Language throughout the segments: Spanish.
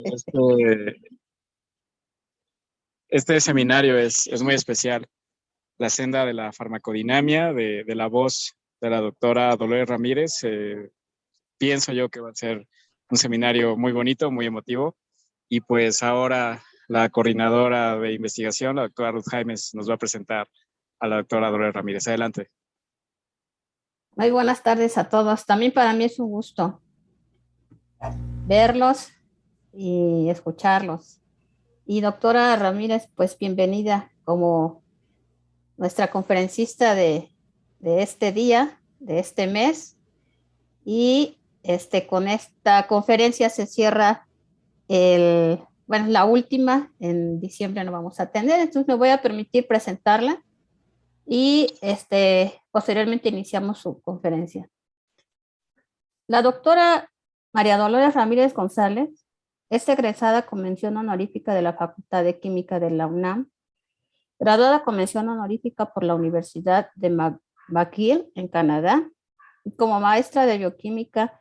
Este, este seminario es muy especial. La senda de la farmacodinamia, de la voz de la doctora Dolores Ramírez, pienso yo que va a ser un seminario muy bonito, muy emotivo. Y pues ahora la coordinadora de investigación, la doctora Ruth Jaimes, nos va a presentar a la doctora Dolores Ramírez. Adelante. Muy buenas tardes a todos. También para mí es un gusto verlos y escucharlos. Y doctora Ramírez, pues bienvenida como nuestra conferencista de este día, de este mes. Y con esta conferencia se cierra la última, en diciembre no vamos a tener, entonces me voy a permitir presentarla y posteriormente iniciamos su conferencia. La doctora María Dolores Ramírez González es egresada con mención honorífica de la Facultad de Química de la UNAM, graduada con mención honorífica por la Universidad de McGill en Canadá, y como maestra de bioquímica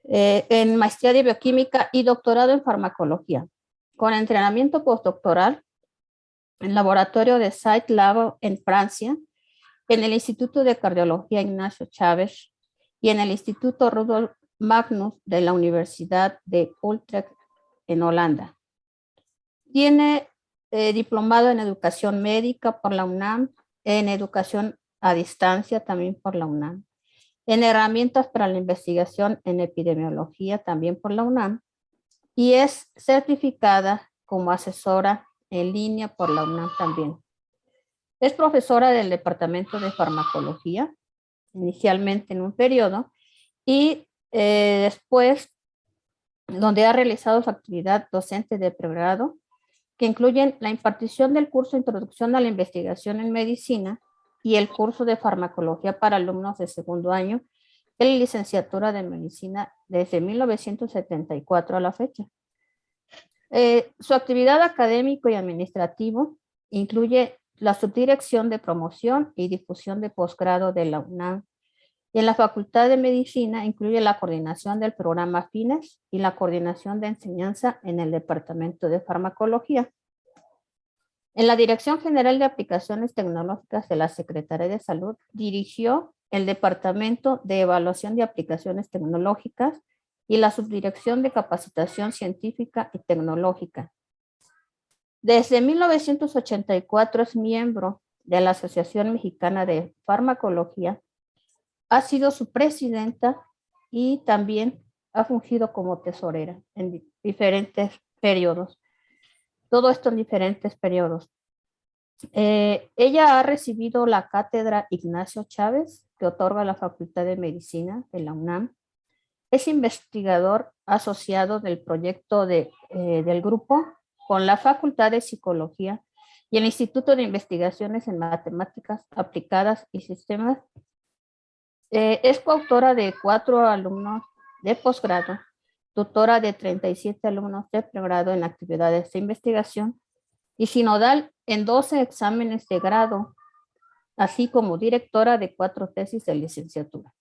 en maestría de bioquímica y doctorado en farmacología, con entrenamiento postdoctoral en laboratorio de Site Lab en Francia, en el Instituto de Cardiología Ignacio Chávez y en el Instituto Rudolf Magnus de la Universidad de Utrecht en Holanda. Tiene diplomado en educación médica por la UNAM, en educación a distancia también por la UNAM, en herramientas para la investigación en epidemiología también por la UNAM, y es certificada como asesora en línea por la UNAM también. Es profesora del Departamento de Farmacología, inicialmente en un periodo, y después donde ha realizado su actividad docente de pregrado, que incluyen la impartición del curso Introducción a la Investigación en Medicina y el curso de Farmacología para alumnos de segundo año de la licenciatura de Medicina desde 1974 a la fecha. Su actividad académico y administrativo incluye la subdirección de promoción y difusión de posgrado de la UNAM. Y en la Facultad de Medicina incluye la coordinación del programa FINES y la coordinación de enseñanza en el Departamento de Farmacología. En la Dirección General de Aplicaciones Tecnológicas de la Secretaría de Salud dirigió el Departamento de Evaluación de Aplicaciones Tecnológicas y la Subdirección de Capacitación Científica y Tecnológica. Desde 1984 es miembro de la Asociación Mexicana de Farmacología, ha sido su presidenta y también ha fungido como tesorera en diferentes periodos. Todo esto en diferentes periodos. Ella ha recibido la cátedra Ignacio Chávez, que otorga la Facultad de Medicina de la UNAM. Es investigador asociado del proyecto del grupo con la Facultad de Psicología y el Instituto de Investigaciones en Matemáticas Aplicadas y Sistemas. Es coautora de 4 alumnos de posgrado, tutora de 37 alumnos de pregrado en actividades de investigación y sinodal en 12 exámenes de grado, así como directora de 4 tesis de licenciatura.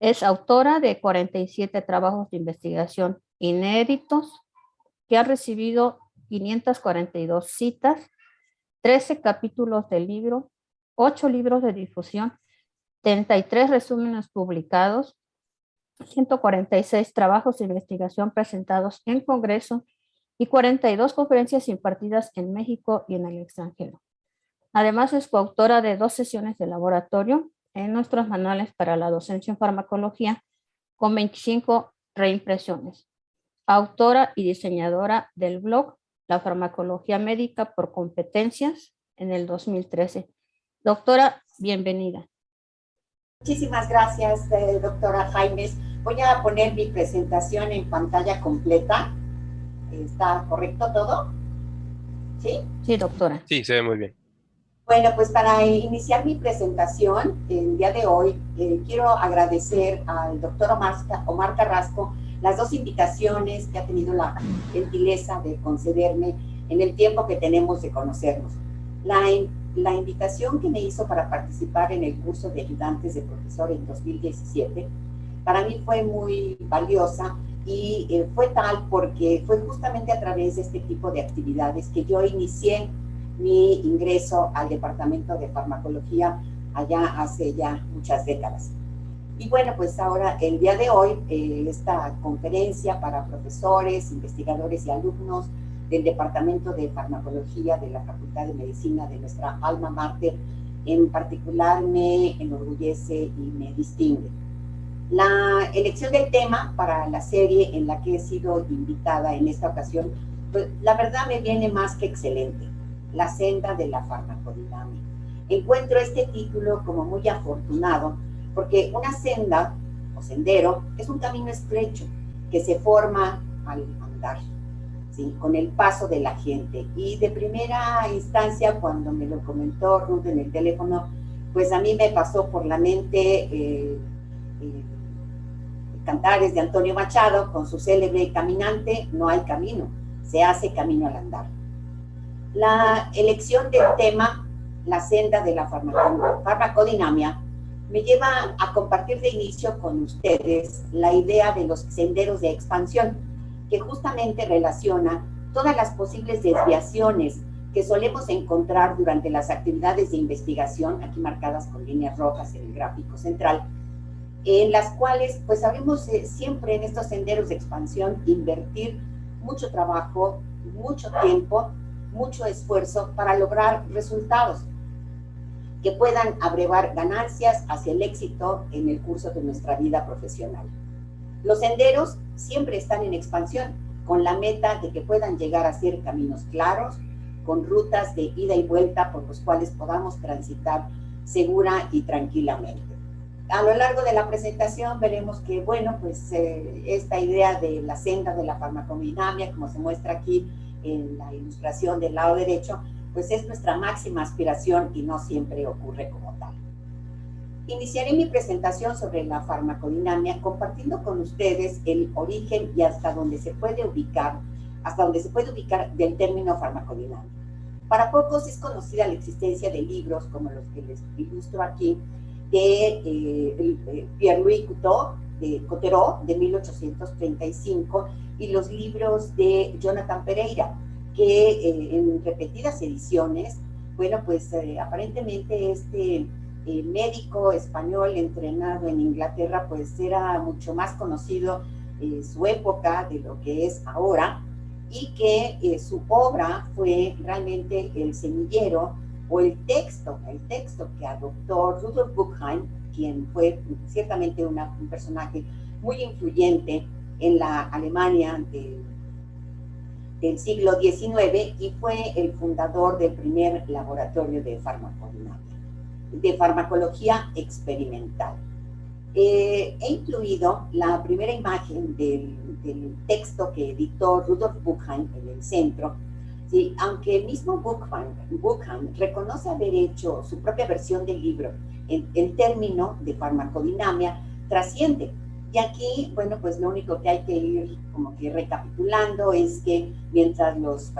Es autora de 47 trabajos de investigación inéditos que ha recibido 542 citas, 13 capítulos del libro, 8 libros de difusión, 33 resúmenes publicados, 146 trabajos de investigación presentados en congreso y 42 conferencias impartidas en México y en el extranjero. Además, es coautora de 2 sesiones de laboratorio en nuestros manuales para la docencia en farmacología, con 25 reimpresiones. Autora y diseñadora del blog La Farmacología Médica por Competencias en el 2013. Doctora, bienvenida. Muchísimas gracias, doctora Jaimes. Voy a poner mi presentación en pantalla completa. ¿Está correcto todo? ¿Sí? Sí, doctora. Sí, se ve muy bien. Bueno, pues para iniciar mi presentación el día de hoy, quiero agradecer al doctor Omar Carrasco las 2 invitaciones que ha tenido la gentileza de concederme en el tiempo que tenemos de conocernos. La invitación que me hizo para participar en el curso de ayudantes de profesor en 2017, para mí fue muy valiosa y fue tal porque fue justamente a través de este tipo de actividades que yo inicié mi ingreso al departamento de farmacología allá hace ya muchas décadas. Y bueno, pues ahora, el día de hoy, esta conferencia para profesores, investigadores y alumnos del Departamento de Farmacología de la Facultad de Medicina de nuestra alma mater, en particular me enorgullece y me distingue. La elección del tema para la serie en la que he sido invitada en esta ocasión, pues la verdad me viene más que excelente, La senda de la farmacodinámica. Encuentro este título como muy afortunado, porque una senda o sendero es un camino estrecho que se forma al andar, ¿sí? Con el paso de la gente. Y de primera instancia, cuando me lo comentó Ruth en el teléfono, pues a mí me pasó por la mente cantares de Antonio Machado con su célebre Caminante, no hay camino, se hace camino al andar. La elección del tema, la senda de la farmacodinamia, me lleva a compartir de inicio con ustedes la idea de los senderos de expansión, que justamente relaciona todas las posibles desviaciones que solemos encontrar durante las actividades de investigación, aquí marcadas con líneas rojas en el gráfico central, en las cuales pues sabemos siempre en estos senderos de expansión invertir mucho trabajo, mucho tiempo, mucho esfuerzo para lograr resultados que puedan abrevar ganancias hacia el éxito en el curso de nuestra vida profesional. Los senderos siempre están en expansión, con la meta de que puedan llegar a ser caminos claros, con rutas de ida y vuelta por los cuales podamos transitar segura y tranquilamente. A lo largo de la presentación veremos que, bueno, pues esta idea de la senda de la farmacodinamia, como se muestra aquí en la ilustración del lado derecho, pues es nuestra máxima aspiración y no siempre ocurre como tal. Iniciaré mi presentación sobre la farmacodinamia compartiendo con ustedes el origen y hasta donde se puede ubicar del término farmacodinamia. Para pocos es conocida la existencia de libros como los que les ilustro aquí, de Pierre-Louis Cottereau, de 1835, y los libros de Jonathan Pereira, que en repetidas ediciones, bueno, pues aparentemente este médico español entrenado en Inglaterra, pues era mucho más conocido en su época de lo que es ahora, y que su obra fue realmente el semillero o el texto que adoptó Rudolf Buchheim, quien fue ciertamente un personaje muy influyente en la Alemania del siglo XIX y fue el fundador del primer laboratorio de farmacología experimental. He incluido la primera imagen del texto que editó Rudolf Buchheim en el centro. Sí, aunque el mismo Buchheim reconoce haber hecho su propia versión del libro, el término de farmacodinamia trasciende. Y aquí, bueno, pues lo único que hay que ir como que recapitulando es que mientras los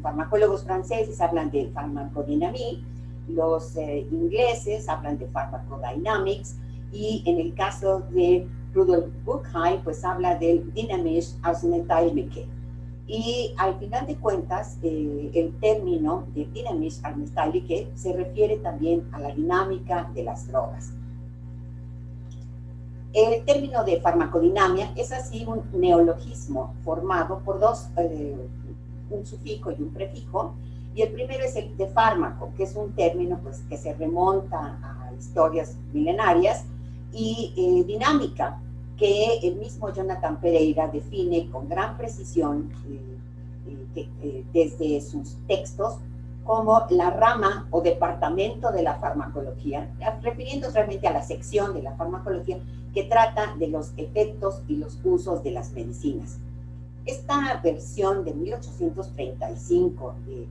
farmacólogos franceses hablan de farmacodynamie, los ingleses hablan de pharmacodynamics, y en el caso de Rudolf Buchheim, pues habla del dynamische Arzneimittelchemie. Y al final de cuentas, el término de dynamische Arzneimittelchemie se refiere también a la dinámica de las drogas. El término de farmacodinamia es así un neologismo formado por un sufijo y un prefijo, y el primero es el de fármaco, que es un término pues, que se remonta a historias milenarias, y dinámica, que el mismo Jonathan Pereira define con gran precisión desde sus textos como la rama o departamento de la farmacología, refiriéndose realmente a la sección de la farmacología que trata de los efectos y los usos de las medicinas. Esta versión de 1835 del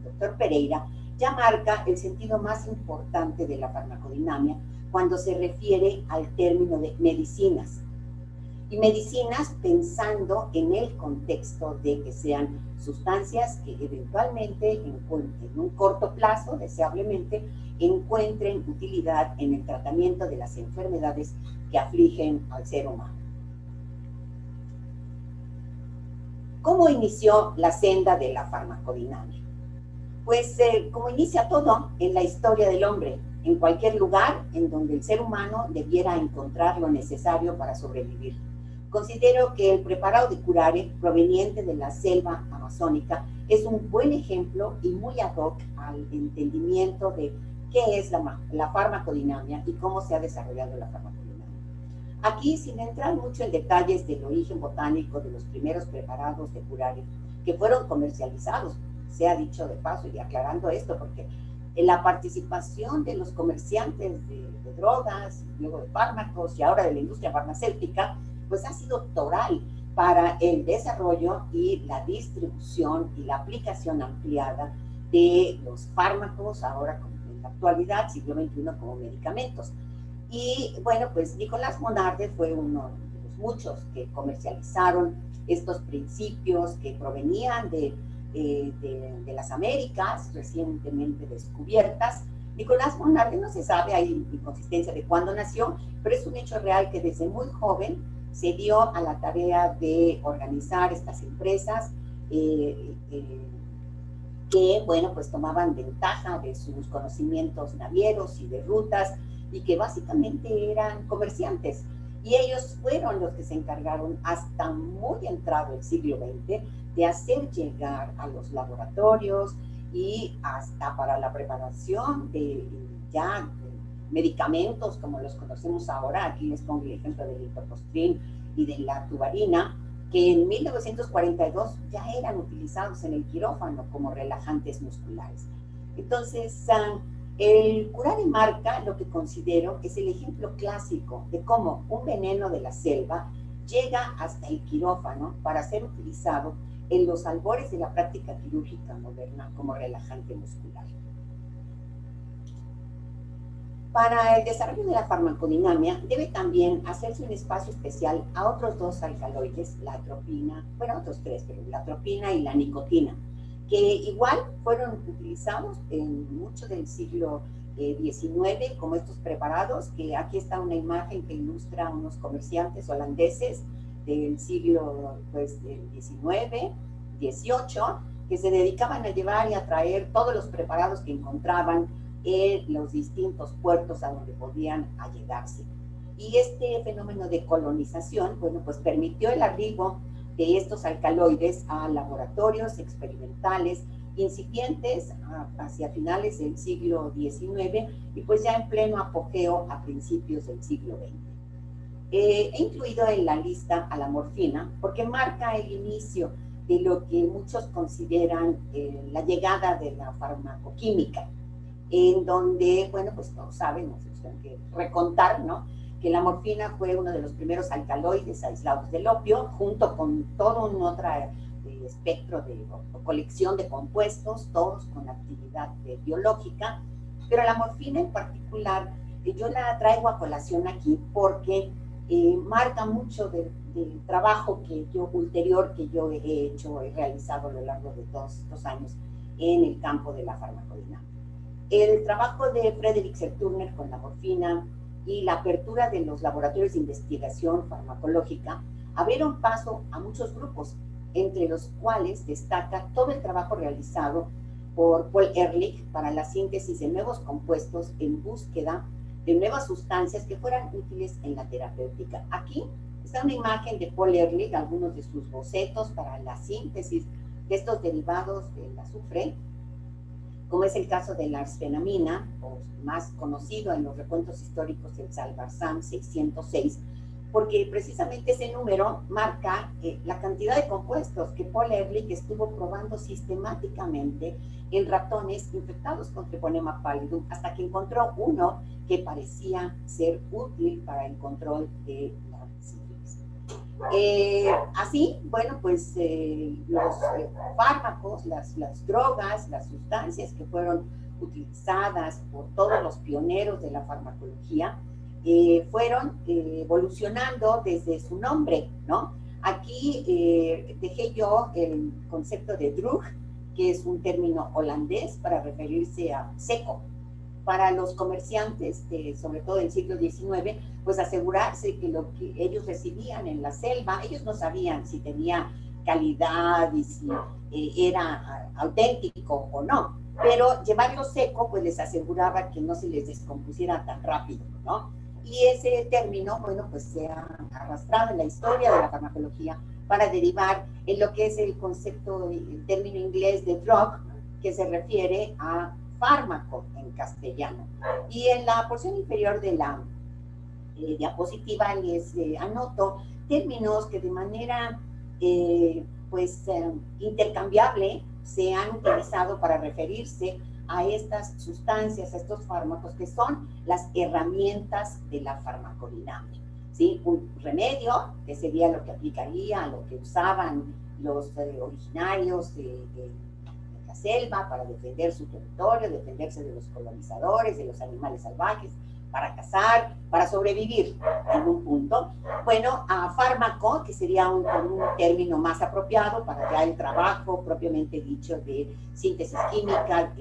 doctor Pereira ya marca el sentido más importante de la farmacodinamia cuando se refiere al término de medicinas. Y medicinas pensando en el contexto de que sean sustancias que eventualmente en un corto plazo, deseablemente, encuentren utilidad en el tratamiento de las enfermedades que afligen al ser humano. ¿Cómo inició la senda de la farmacodinamia? Pues como inicia todo en la historia del hombre, en cualquier lugar en donde el ser humano debiera encontrar lo necesario para sobrevivir. Considero que el preparado de curare proveniente de la selva amazónica es un buen ejemplo y muy ad hoc al entendimiento de qué es la farmacodinamia y cómo se ha desarrollado la farmacodinamia. Aquí, sin entrar mucho en detalles del origen botánico de los primeros preparados de curare que fueron comercializados, se ha dicho de paso y aclarando esto, porque la participación de los comerciantes de drogas, luego de fármacos y ahora de la industria farmacéutica, pues ha sido total para el desarrollo y la distribución y la aplicación ampliada de los fármacos, ahora en la actualidad, siglo XXI, como medicamentos. Y bueno, pues Nicolás Monarde fue uno de los muchos que comercializaron estos principios que provenían de las Américas recientemente descubiertas. Nicolás Monarde no se sabe, hay inconsistencia de cuándo nació, pero es un hecho real que desde muy joven se dio a la tarea de organizar estas empresas que, bueno, pues tomaban ventaja de sus conocimientos navieros y de rutas y que básicamente eran comerciantes. Y ellos fueron los que se encargaron hasta muy entrado el siglo XX de hacer llegar a los laboratorios y hasta para la preparación de ya medicamentos como los conocemos ahora. Aquí les pongo el ejemplo del hipocostrin y de la tubarina, que en 1942 ya eran utilizados en el quirófano como relajantes musculares. Entonces, el curare marca lo que considero es el ejemplo clásico de cómo un veneno de la selva llega hasta el quirófano para ser utilizado en los albores de la práctica quirúrgica moderna como relajante muscular. Para el desarrollo de la farmacodinamia debe también hacerse un espacio especial a otros dos alcaloides, la atropina, bueno, otros tres, pero la atropina y la nicotina, que igual fueron utilizados en mucho del siglo XIX como estos preparados, que aquí está una imagen que ilustra a unos comerciantes holandeses del siglo pues, del XIX, XVIII, que se dedicaban a llevar y a traer todos los preparados que encontraban en los distintos puertos a donde podían allegarse. Y este fenómeno de colonización, bueno, pues permitió el arribo de estos alcaloides a laboratorios experimentales incipientes hacia finales del siglo XIX y pues ya en pleno apogeo a principios del siglo XX. He incluido en la lista a la morfina porque marca el inicio de lo que muchos consideran la llegada de la farmacoquímica, en donde, bueno, pues todos saben, no se tienen que recontar, ¿no?, que la morfina fue uno de los primeros alcaloides aislados del opio, junto con todo un otro espectro de colección de compuestos, todos con actividad biológica, pero la morfina en particular, yo la traigo a colación aquí porque marca mucho del trabajo que yo ulterior que yo he hecho, he realizado a lo largo de todos estos años en el campo de la farmacodinamia. El trabajo de Frederick Serturner con la morfina y la apertura de los laboratorios de investigación farmacológica abrieron paso a muchos grupos, entre los cuales destaca todo el trabajo realizado por Paul Ehrlich para la síntesis de nuevos compuestos en búsqueda de nuevas sustancias que fueran útiles en la terapéutica. Aquí está una imagen de Paul Ehrlich, algunos de sus bocetos para la síntesis de estos derivados del azufre, como es el caso de la arsfenamina, o más conocido en los recuentos históricos el Salvarsan 606, porque precisamente ese número marca la cantidad de compuestos que Paul Ehrlich estuvo probando sistemáticamente en ratones infectados con Treponema pallidum, hasta que encontró uno que parecía ser útil para el control de la sífilis. Así, bueno, pues los fármacos, las drogas, las sustancias que fueron utilizadas por todos los pioneros de la farmacología fueron evolucionando desde su nombre, ¿no? Aquí dejé yo el concepto de drug, que es un término holandés para referirse a seco. Para los comerciantes, sobre todo del siglo XIX, pues asegurarse que lo que ellos recibían en la selva, ellos no sabían si tenía calidad y si era auténtico o no. Pero llevarlo seco, pues les aseguraba que no se les descompusiera tan rápido, ¿no? Y ese término, bueno, pues se ha arrastrado en la historia de la farmacología para derivar en lo que es el concepto, el término inglés de drug, que se refiere a fármaco en castellano. Y en la porción inferior de la diapositiva les anoto términos que de manera intercambiable se han utilizado para referirse a estas sustancias, a estos fármacos que son las herramientas de la farmacodinamia, ¿sí? Un remedio, que sería lo que aplicaría a lo que usaban los originarios de la selva para defender su territorio, defenderse de los colonizadores, de los animales salvajes, para cazar, para sobrevivir en un punto. Bueno, a fármaco, que sería un término más apropiado para ya el trabajo propiamente dicho de síntesis química,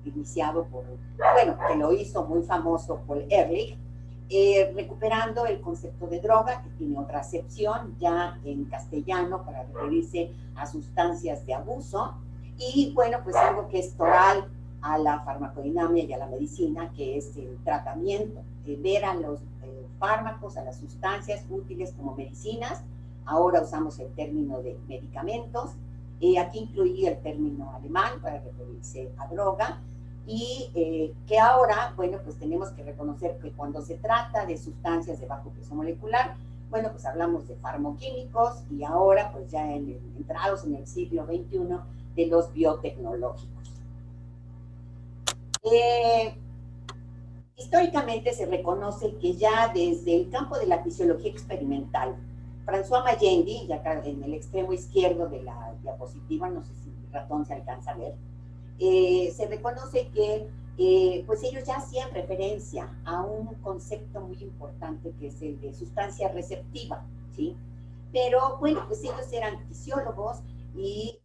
iniciado por, bueno, que lo hizo muy famoso Paul Ehrlich, recuperando el concepto de droga, que tiene otra acepción ya en castellano para referirse a sustancias de abuso, y bueno, pues algo que es toral a la farmacodinamia y a la medicina, que es el tratamiento, ver a los fármacos, a las sustancias útiles como medicinas. Ahora usamos el término de medicamentos, aquí incluí el término alemán para referirse a droga, y que ahora, bueno, pues tenemos que reconocer que cuando se trata de sustancias de bajo peso molecular, bueno, pues hablamos de farmoquímicos, y ahora pues ya entrados en el siglo XXI, de los biotecnológicos. Históricamente se reconoce que ya desde el campo de la fisiología experimental, François Magendie, ya acá en el extremo izquierdo de la diapositiva, no sé si el ratón se alcanza a ver, se reconoce que pues ellos ya hacían referencia a un concepto muy importante que es el de sustancia receptiva, ¿sí? Pero bueno, pues ellos eran fisiólogos y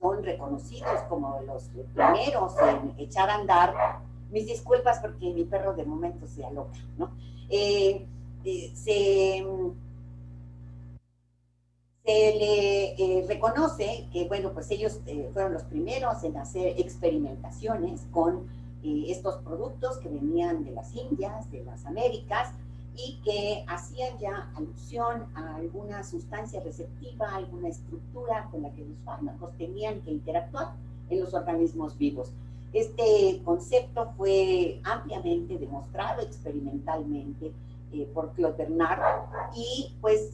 son reconocidos como los primeros en echar a andar. Mis disculpas porque mi perro de momento se aloca, ¿no? Se le reconoce que, bueno, pues ellos fueron los primeros en hacer experimentaciones con estos productos que venían de las Indias, de las Américas, y que hacían ya alusión a alguna sustancia receptiva, alguna estructura con la que los fármacos tenían que interactuar en los organismos vivos. Este concepto fue ampliamente demostrado experimentalmente por Claude Bernard, y pues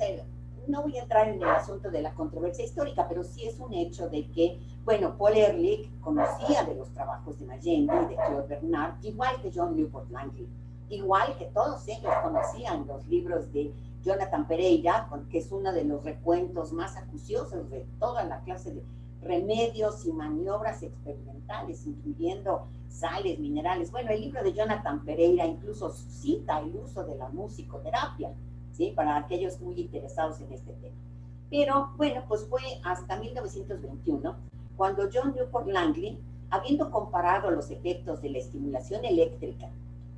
no voy a entrar en el asunto de la controversia histórica, pero sí es un hecho de que, bueno, Paul Ehrlich conocía de los trabajos de Magendie y de Claude Bernard, igual que John Newport Langley, igual que todos ellos conocían los libros de Jonathan Pereira, que es uno de los recuentos más acuciosos de toda la clase de remedios y maniobras experimentales, incluyendo sales, minerales. Bueno, el libro de Jonathan Pereira incluso cita el uso de la musicoterapia, ¿sí? Para aquellos muy interesados en este tema. Pero bueno, pues fue hasta 1921 cuando John Newport Langley, habiendo comparado los efectos de la estimulación eléctrica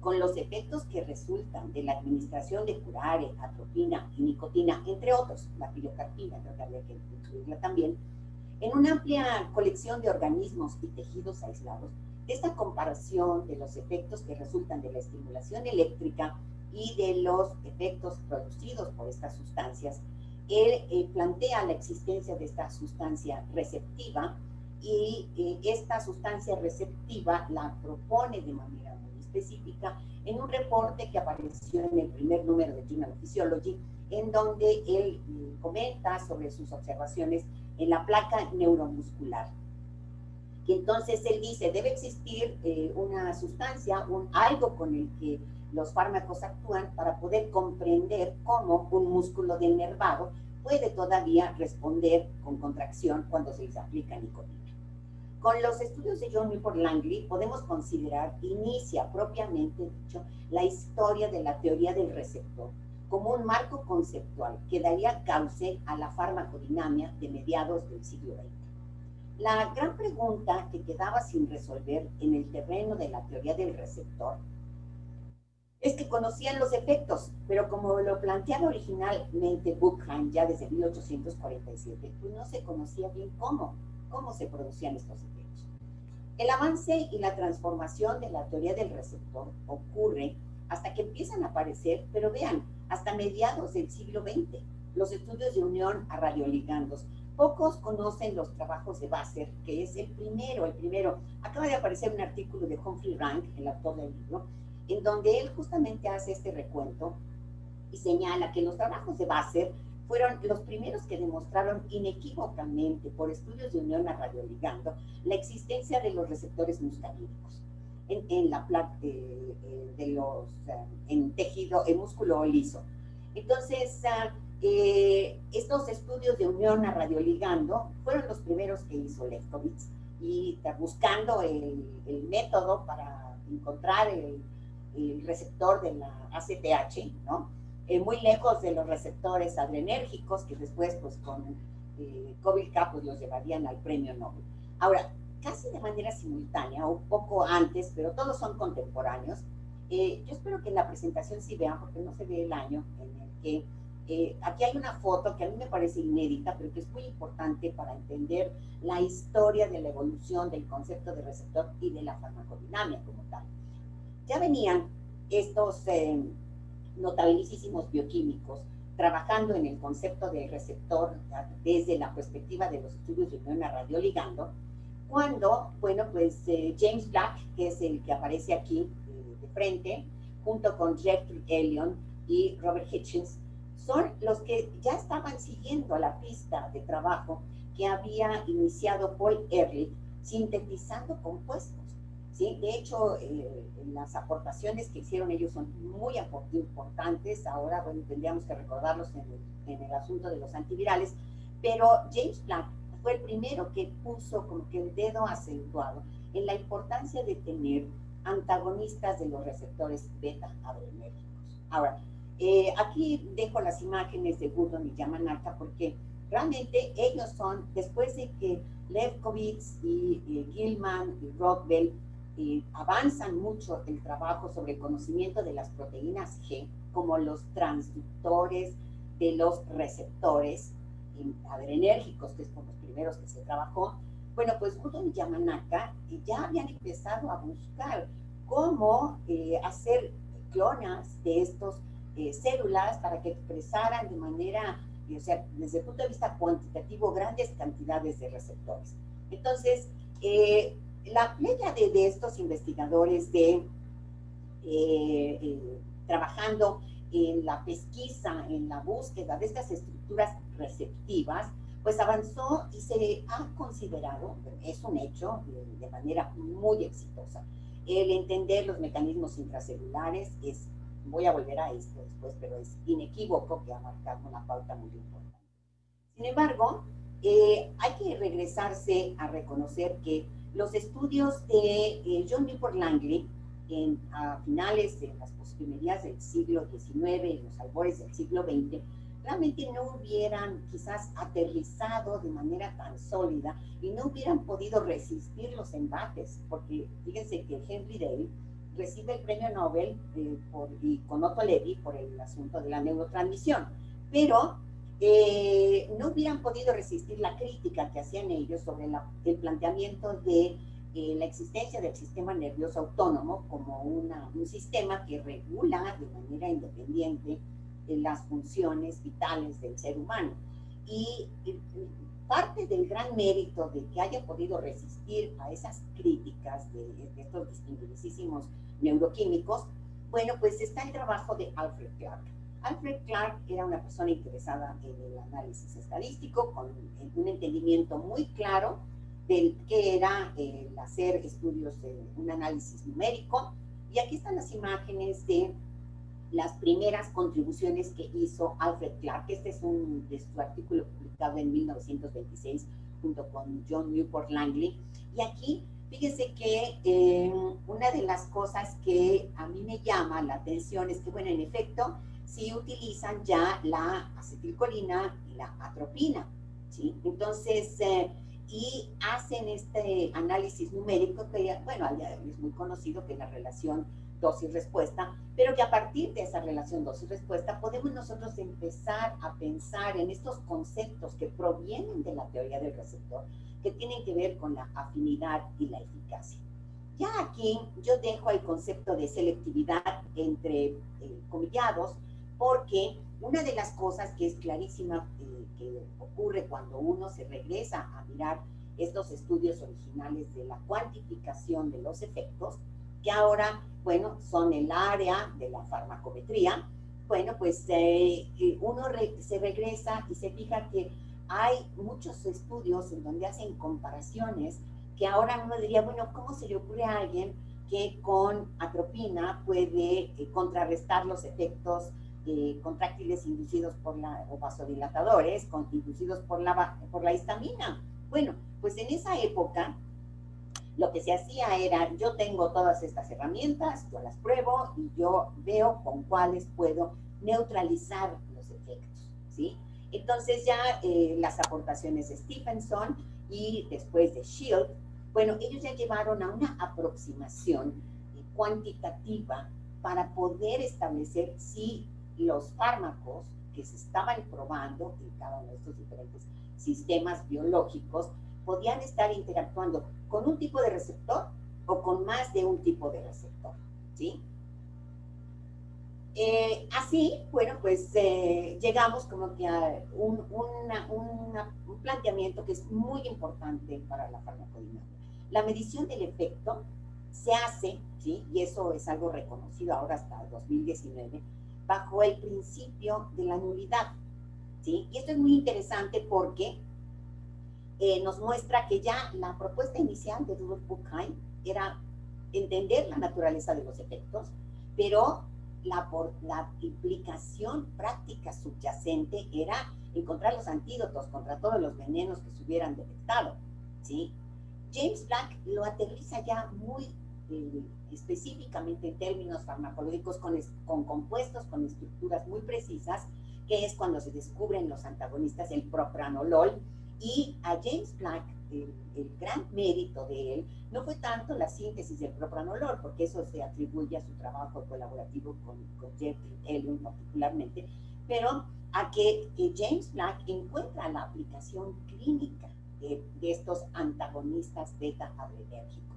con los efectos que resultan de la administración de curare, atropina y nicotina, entre otros, la pilocarpina, creo que habría que incluirla también, en una amplia colección de organismos y tejidos aislados, esta comparación de los efectos que resultan de la estimulación eléctrica y de los efectos producidos por estas sustancias, él plantea la existencia de esta sustancia receptiva, y esta sustancia receptiva la propone de manera muy específica en un reporte que apareció en el primer número de Journal of Physiology, en donde él comenta sobre sus observaciones en la placa neuromuscular. Y entonces él dice, debe existir una sustancia, algo con el que los fármacos actúan para poder comprender cómo un músculo del nervado puede todavía responder con contracción cuando se les aplica nicotina. Con los estudios de John Newport Langley podemos considerar, inicia propiamente dicho, la historia de la teoría del receptor como un marco conceptual que daría cauce a la farmacodinamia de mediados del siglo XX. La gran pregunta que quedaba sin resolver en el terreno de la teoría del receptor es que conocían los efectos, pero como lo planteaba originalmente Buchheim ya desde 1847, pues no se conocía bien cómo se producían estos efectos. El avance y la transformación de la teoría del receptor ocurre hasta que empiezan a aparecer, pero vean, hasta mediados del siglo XX, los estudios de unión a radioligandos. Pocos conocen los trabajos de Basser, que es el primero. Acaba de aparecer un artículo de Humphrey Rank, el autor del libro, en donde él justamente hace este recuento y señala que los trabajos de Basser fueron los primeros que demostraron inequívocamente, por estudios de unión a radioligando, la existencia de los receptores muscarínicos en la placa en tejido, en músculo liso. Entonces, estos estudios de unión a radioligando fueron los primeros que hizo Lefkowitz, y buscando el método para encontrar el receptor de la ACTH, ¿no? Muy lejos de los receptores adrenérgicos que después, pues con Kobilka, pues los llevarían al premio Nobel. Ahora, casi de manera simultánea, un poco antes, pero todos son contemporáneos. Yo espero que en la presentación sí vean, porque no se ve el año en el que aquí hay una foto que a mí me parece inédita, pero que es muy importante para entender la historia de la evolución del concepto de receptor y de la farmacodinámica como tal. Ya venían estos notabilísimos bioquímicos trabajando en el concepto de receptor desde la perspectiva de los estudios de unión a radioligando, cuando, bueno, pues James Black, que es el que aparece aquí de frente, junto con Jeffrey Elliott y Robert Hitchens, son los que ya estaban siguiendo la pista de trabajo que había iniciado Paul Ehrlich, sintetizando compuestos. ¿Sí? De hecho, las aportaciones que hicieron ellos son muy importantes. Ahora, bueno, tendríamos que recordarlos en el asunto de los antivirales, pero James Black fue el primero que puso como que el dedo acentuado en la importancia de tener antagonistas de los receptores beta adrenérgicos. Ahora, aquí dejo las imágenes de Gurdon y Yamanaka porque realmente ellos son, después de que Lefkowitz y Gilman y Rockwell avanzan mucho el trabajo sobre el conocimiento de las proteínas G como los transductores de los receptores adrenérgicos, que es por los primeros que se trabajó. Bueno, pues Gurdon y Yamanaka ya habían empezado a buscar cómo hacer clonas de estos células para que expresaran de manera, o sea, desde el punto de vista cuantitativo, grandes cantidades de receptores. Entonces, la playa de estos investigadores trabajando en la pesquisa, en la búsqueda de estas estructuras receptivas, pues avanzó y se ha considerado, es un hecho, de manera muy exitosa, el entender los mecanismos intracelulares. Voy a volver a esto después, pero es inequívoco que ha marcado una pauta muy importante. Sin embargo, hay que regresarse a reconocer que los estudios de John Newport Langley a finales de las postrimerías del siglo XIX, en los albores del siglo XX, realmente no hubieran quizás aterrizado de manera tan sólida y no hubieran podido resistir los embates, porque fíjense que Henry Day recibe el premio Nobel y con Otto Levy por el asunto de la neurotransmisión, pero no hubieran podido resistir la crítica que hacían ellos sobre el planteamiento de la existencia del sistema nervioso autónomo como un sistema que regula de manera independiente las funciones vitales del ser humano. Y parte del gran mérito de que haya podido resistir a esas críticas de estos distinguidísimos neuroquímicos, bueno, pues está el trabajo de Alfred Clark. Alfred Clark era una persona interesada en el análisis estadístico, con un entendimiento muy claro del que era el hacer estudios de un análisis numérico. Y aquí están las imágenes de las primeras contribuciones que hizo Alfred Clark. Este es de su artículo publicado en 1926 junto con John Newport Langley. Y aquí, fíjense que una de las cosas que a mí me llama la atención es que, bueno, en efecto, sí utilizan ya la acetilcolina y la atropina, ¿sí? Entonces, y hacen este análisis numérico que, bueno, es muy conocido que la relación dosis-respuesta, pero que a partir de esa relación dosis-respuesta podemos nosotros empezar a pensar en estos conceptos que provienen de la teoría del receptor, que tienen que ver con la afinidad y la eficacia. Ya aquí yo dejo el concepto de selectividad entre comillados, porque una de las cosas que es clarísima que ocurre cuando uno se regresa a mirar estos estudios originales de la cuantificación de los efectos, que ahora, bueno, son el área de la farmacometría, bueno, pues uno se regresa y se fija que hay muchos estudios en donde hacen comparaciones que ahora uno diría, bueno, ¿cómo se le ocurre a alguien que con atropina puede contrarrestar los efectos contráctiles inducidos por o vasodilatadores inducidos por la histamina? Bueno, pues en esa época lo que se hacía era, yo tengo todas estas herramientas, yo las pruebo y yo veo con cuáles puedo neutralizar los efectos, ¿sí? Entonces ya las aportaciones de Stephenson y después de Shield, bueno, ellos ya llevaron a una aproximación cuantitativa para poder establecer si los fármacos que se estaban probando en cada uno de estos diferentes sistemas biológicos podían estar interactuando con un tipo de receptor o con más de un tipo de receptor, ¿sí? Así, bueno, pues llegamos como que a un planteamiento que es muy importante para la farmacodinámica. La medición del efecto se hace, ¿sí? Y eso es algo reconocido ahora hasta 2019, bajo el principio de la nulidad, ¿sí? Y esto es muy interesante porque nos muestra que ya la propuesta inicial de Rudolf Buchheim era entender la naturaleza de los efectos, pero la implicación práctica subyacente era encontrar los antídotos contra todos los venenos que se hubieran detectado, ¿sí? James Black lo aterriza ya muy específicamente en términos farmacológicos con compuestos, con estructuras muy precisas, que es cuando se descubren los antagonistas, el propranolol, y a James Black, el gran mérito de él, no fue tanto la síntesis del propranolol, porque eso se atribuye a su trabajo colaborativo con Jeffrey Elliott particularmente, pero a que James Black encuentra la aplicación clínica de estos antagonistas beta-adrenérgicos.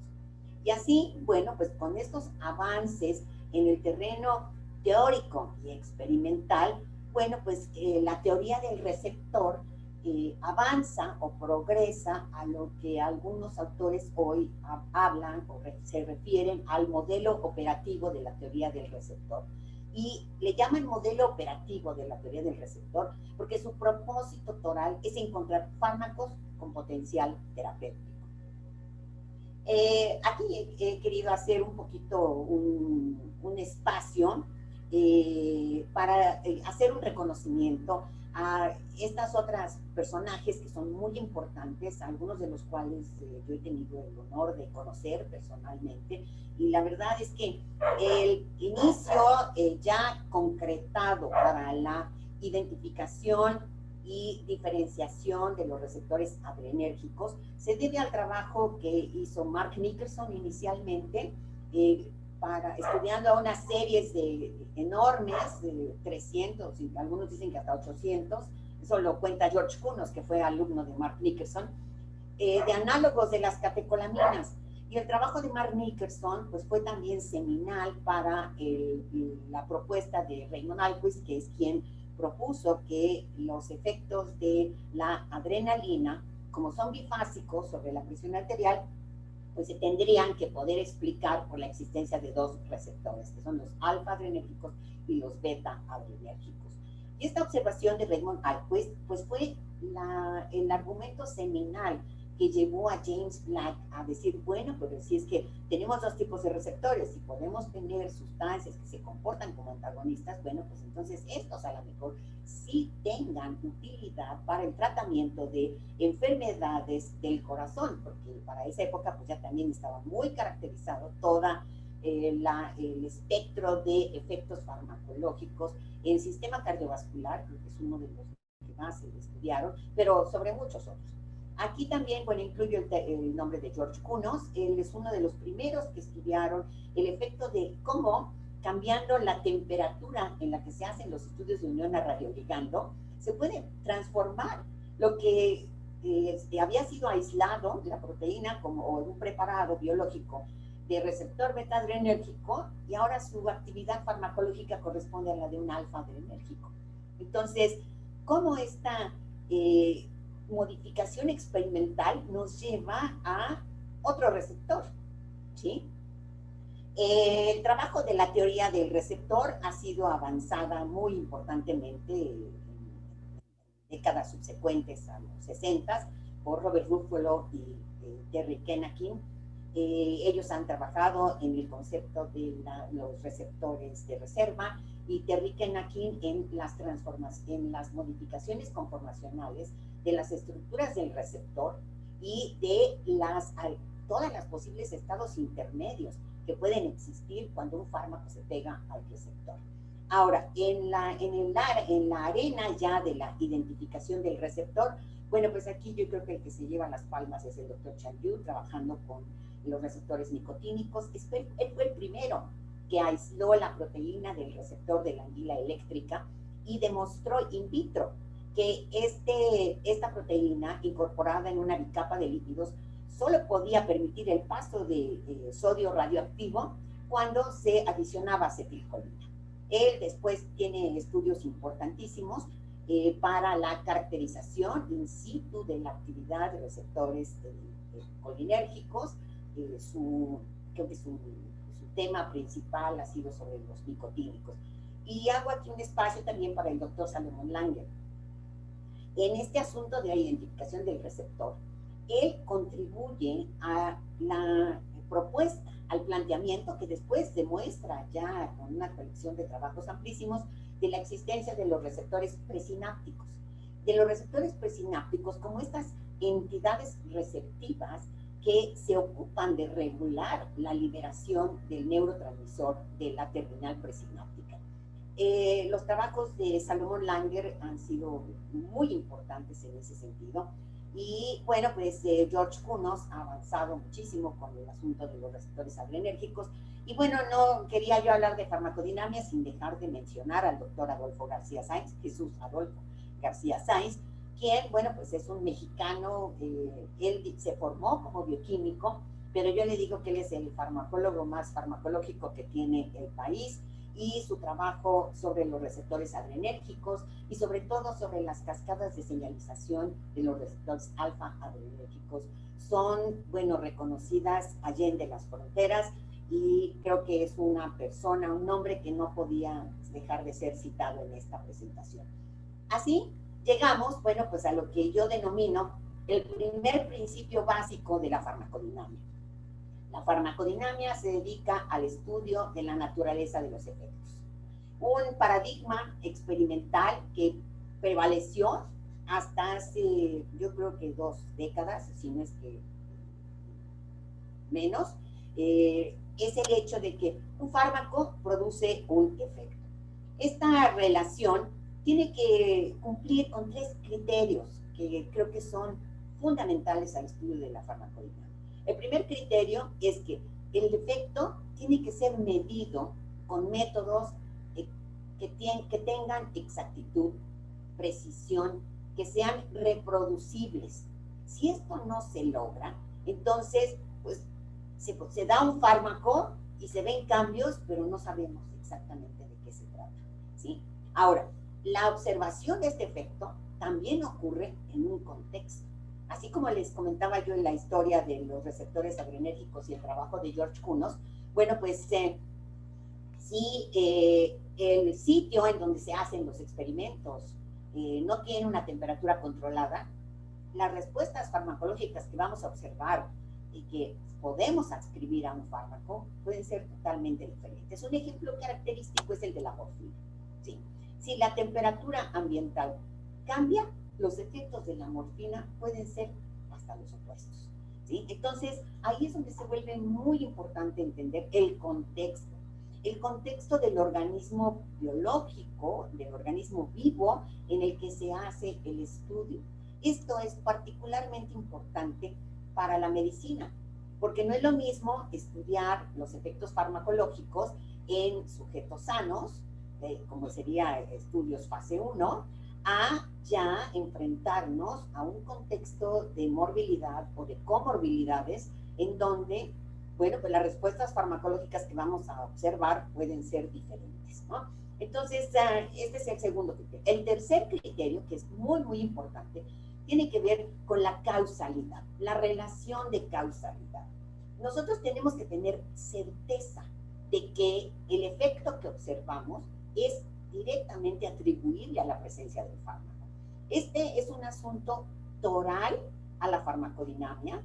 Y así, bueno, pues con estos avances en el terreno teórico y experimental, bueno, pues la teoría del receptor avanza o progresa a lo que algunos autores hoy hablan o se refieren al modelo operativo de la teoría del receptor. Y le llaman modelo operativo de la teoría del receptor porque su propósito total es encontrar fármacos con potencial terapéutico. Aquí he querido hacer un poquito un espacio para hacer un reconocimiento a estas otras personajes que son muy importantes, algunos de los cuales yo he tenido el honor de conocer personalmente, y la verdad es que el inicio ya concretado para la identificación y diferenciación de los receptores adrenérgicos se debe al trabajo que hizo Mark Nicholson inicialmente, estudiando a unas series enormes, de 300, y algunos dicen que hasta 800, eso lo cuenta George Kunos, que fue alumno de Mark Nicholson, de análogos de las catecolaminas. Y el trabajo de Mark Nicholson pues, fue también seminal para la propuesta de Raymond Ahlquist, que es quien propuso que los efectos de la adrenalina, como son bifásicos sobre la presión arterial, pues se tendrían que poder explicar por la existencia de dos receptores, que son los alfa-adrenérgicos y los beta-adrenérgicos. Y esta observación de Raymond Ahlquist, pues fue el argumento seminal que llevó a James Black a decir, bueno, pues si es que tenemos dos tipos de receptores y podemos tener sustancias que se comportan como antagonistas, bueno, pues entonces estos a lo mejor sí tengan utilidad para el tratamiento de enfermedades del corazón, porque para esa época pues ya también estaba muy caracterizado toda el espectro de efectos farmacológicos en sistema cardiovascular, que es uno de los que más se estudiaron, pero sobre muchos otros. Aquí también, bueno, incluyo el nombre de George Counos. Él es uno de los primeros que estudiaron el efecto de cómo, cambiando la temperatura en la que se hacen los estudios de unión a radioligando, se puede transformar lo que había sido aislado, la proteína, como o un preparado biológico de receptor beta-adrenérgico, y ahora su actividad farmacológica corresponde a la de un alfa-adrenérgico. Entonces, ¿cómo esta modificación experimental nos lleva a otro receptor? ¿Sí? El trabajo de la teoría del receptor ha sido avanzada muy importantemente en décadas subsecuentes a los 60 por Robert Ruffalo y Terry Kenakin. Ellos han trabajado en el concepto de los receptores de reserva, y Terry Kenakin en las modificaciones conformacionales de las estructuras del receptor y de todas las posibles estados intermedios que pueden existir cuando un fármaco se pega al receptor. Ahora, en la arena ya de la identificación del receptor, bueno, pues aquí yo creo que el que se lleva las palmas es el doctor Chan Yu, trabajando con los receptores nicotínicos. Él fue el primero que aisló la proteína del receptor de la anguila eléctrica y demostró in vitro que esta proteína incorporada en una bicapa de lípidos solo podía permitir el paso de sodio radioactivo cuando se adicionaba acetilcolina. Él después tiene estudios importantísimos para la caracterización in situ de la actividad de receptores colinérgicos. Creo que su tema principal ha sido sobre los nicotínicos. Y hago aquí un espacio también para el doctor Salomón Langer. En este asunto de la identificación del receptor, él contribuye a la propuesta, al planteamiento que después demuestra ya con una colección de trabajos amplísimos de la existencia de los receptores presinápticos. De los receptores presinápticos como estas entidades receptivas que se ocupan de regular la liberación del neurotransmisor de la terminal presináptica. Los trabajos de Salomón Langer han sido muy importantes en ese sentido. Y bueno, pues George Counos ha avanzado muchísimo con el asunto de los receptores adrenérgicos. Y bueno, no quería yo hablar de farmacodinamia sin dejar de mencionar al doctor Adolfo García Sáenz, Jesús Adolfo García Sáenz, quien, bueno, pues es un mexicano. Él se formó como bioquímico, pero yo le digo que él es el farmacólogo más farmacológico que tiene el país, y su trabajo sobre los receptores adrenérgicos y sobre todo sobre las cascadas de señalización de los receptores alfa adrenérgicos son, bueno, reconocidas allende las fronteras, y creo que es una persona, un nombre que no podía dejar de ser citado en esta presentación. Así llegamos, bueno, pues a lo que yo denomino el primer principio básico de la farmacodinamia. La farmacodinamia se dedica al estudio de la naturaleza de los efectos. Un paradigma experimental que prevaleció hasta hace, yo creo que 2 décadas, si no es que menos, es el hecho de que un fármaco produce un efecto. Esta relación tiene que cumplir con 3 criterios que creo que son fundamentales al estudio de la farmacodinamia. El primer criterio es que el efecto tiene que ser medido con métodos que tengan exactitud, precisión, que sean reproducibles. Si esto no se logra, entonces pues se da un fármaco y se ven cambios, pero no sabemos exactamente de qué se trata, ¿sí? Ahora, la observación de este efecto también ocurre en un contexto. Así como les comentaba yo en la historia de los receptores adrenérgicos y el trabajo de George Counos, bueno, pues si el sitio en donde se hacen los experimentos no tiene una temperatura controlada, las respuestas farmacológicas que vamos a observar y que podemos adscribir a un fármaco pueden ser totalmente diferentes. Un ejemplo característico es el de la morfina, ¿sí? Si la temperatura ambiental cambia, los efectos de la morfina pueden ser hasta los opuestos, ¿sí? Entonces, ahí es donde se vuelve muy importante entender el contexto del organismo biológico, del organismo vivo en el que se hace el estudio. Esto es particularmente importante para la medicina, porque no es lo mismo estudiar los efectos farmacológicos en sujetos sanos, como sería estudios fase 1, a ya enfrentarnos a un contexto de morbilidad o de comorbilidades en donde, bueno, pues las respuestas farmacológicas que vamos a observar pueden ser diferentes, ¿no? Entonces, este es el segundo criterio. El tercer criterio, que es muy, muy importante, tiene que ver con la causalidad, la relación de causalidad. Nosotros tenemos que tener certeza de que el efecto que observamos es directamente atribuible a la presencia del fármaco. Este es un asunto toral a la farmacodinamia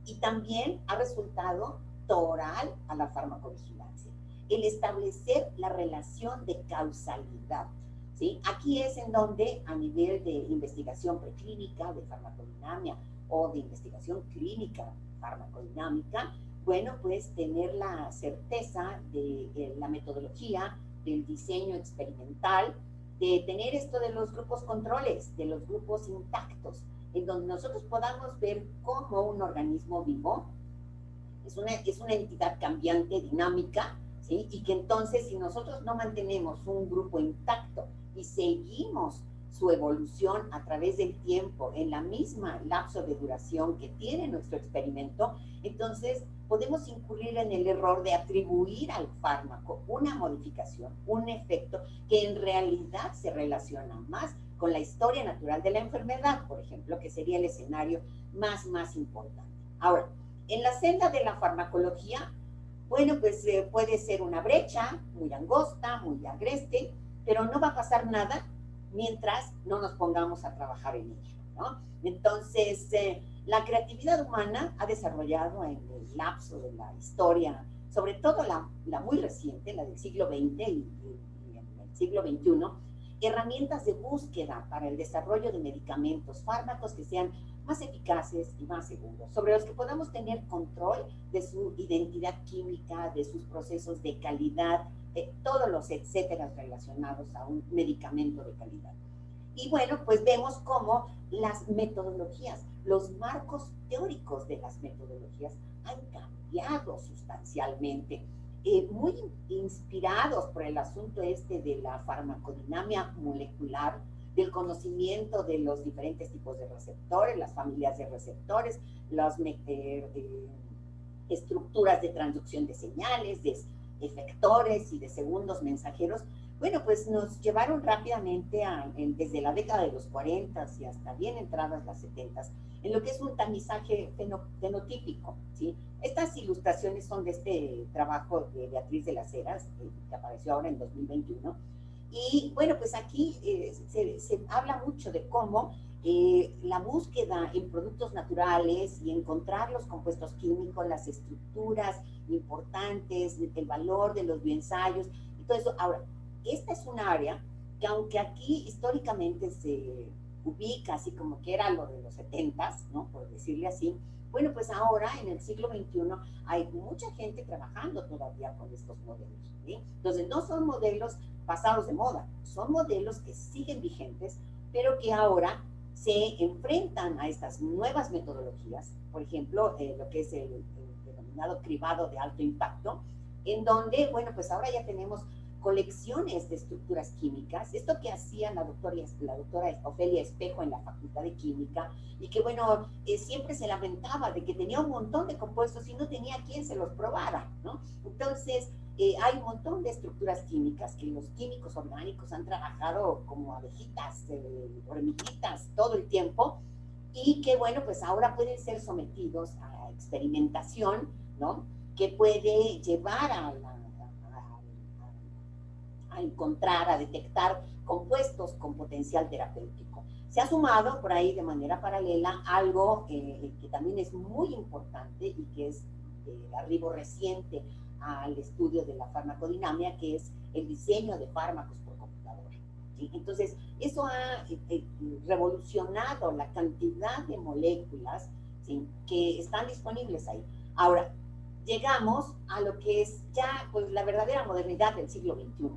y también ha resultado toral a la farmacovigilancia. El establecer la relación de causalidad, ¿sí? Aquí es en donde a nivel de investigación preclínica de farmacodinamia o de investigación clínica farmacodinámica, bueno, pues tener la certeza de la metodología, del diseño experimental, de tener esto de los grupos controles, de los grupos intactos, en donde nosotros podamos ver cómo un organismo vivo es una entidad cambiante, dinámica, ¿sí? Y que entonces si nosotros no mantenemos un grupo intacto y seguimos su evolución a través del tiempo en la misma lapso de duración que tiene nuestro experimento, entonces podemos incurrir en el error de atribuir al fármaco una modificación, un efecto que en realidad se relaciona más con la historia natural de la enfermedad, por ejemplo, que sería el escenario más importante. Ahora, en la senda de la farmacología, bueno, pues puede ser una brecha muy angosta, muy agreste, pero no va a pasar nada mientras no nos pongamos a trabajar en ello, ¿no? Entonces, la creatividad humana ha desarrollado en el lapso de la historia, sobre todo la muy reciente, la del siglo XX y el siglo XXI, herramientas de búsqueda para el desarrollo de medicamentos, fármacos que sean más eficaces y más seguros, sobre los que podamos tener control de su identidad química, de sus procesos de calidad, todos los etcétera relacionados a un medicamento de calidad. Y bueno, pues vemos cómo las metodologías, los marcos teóricos de las metodologías han cambiado sustancialmente, muy inspirados por el asunto de la farmacodinamia molecular, del conocimiento de los diferentes tipos de receptores, las familias de receptores, las estructuras de transducción de señales, de efectores y de segundos mensajeros. Bueno, pues nos llevaron rápidamente desde la década de los 40 y hasta bien entradas las 70, en lo que es un tamizaje fenotípico, ¿sí? Estas ilustraciones son de este trabajo de Beatriz de las Heras, que apareció ahora en 2021. Y bueno, pues aquí se habla mucho de cómo la búsqueda en productos naturales y encontrar los compuestos químicos, las estructuras importantes, el valor de los bioensayos y todo eso. Ahora, esta es un área que aunque aquí históricamente se ubica así como que era lo de los 70s, ¿no? Por decirle así, bueno, pues ahora en el siglo XXI hay mucha gente trabajando todavía con estos modelos, ¿sí? Entonces no son modelos pasados de moda, son modelos que siguen vigentes, pero que ahora se enfrentan a estas nuevas metodologías, por ejemplo, lo que es el denominado cribado de alto impacto, en donde, bueno, pues ahora ya tenemos colecciones de estructuras químicas, esto que hacía la doctora Ofelia Espejo en la Facultad de Química, y que, bueno, siempre se lamentaba de que tenía un montón de compuestos y no tenía quien se los probara, ¿no? Entonces, hay un montón de estructuras químicas que los químicos orgánicos han trabajado como abejitas, hormiguitas, todo el tiempo, y que, bueno, pues ahora pueden ser sometidos a experimentación, ¿no? Que puede llevar a encontrar, a detectar compuestos con potencial terapéutico. Se ha sumado por ahí de manera paralela algo que también es muy importante y que es el arribo reciente al estudio de la farmacodinamia, que es el diseño de fármacos por computadora, ¿sí? Entonces, eso ha revolucionado la cantidad de moléculas, ¿sí?, que están disponibles ahí. Ahora, llegamos a lo que es ya, pues, la verdadera modernidad del siglo XXI,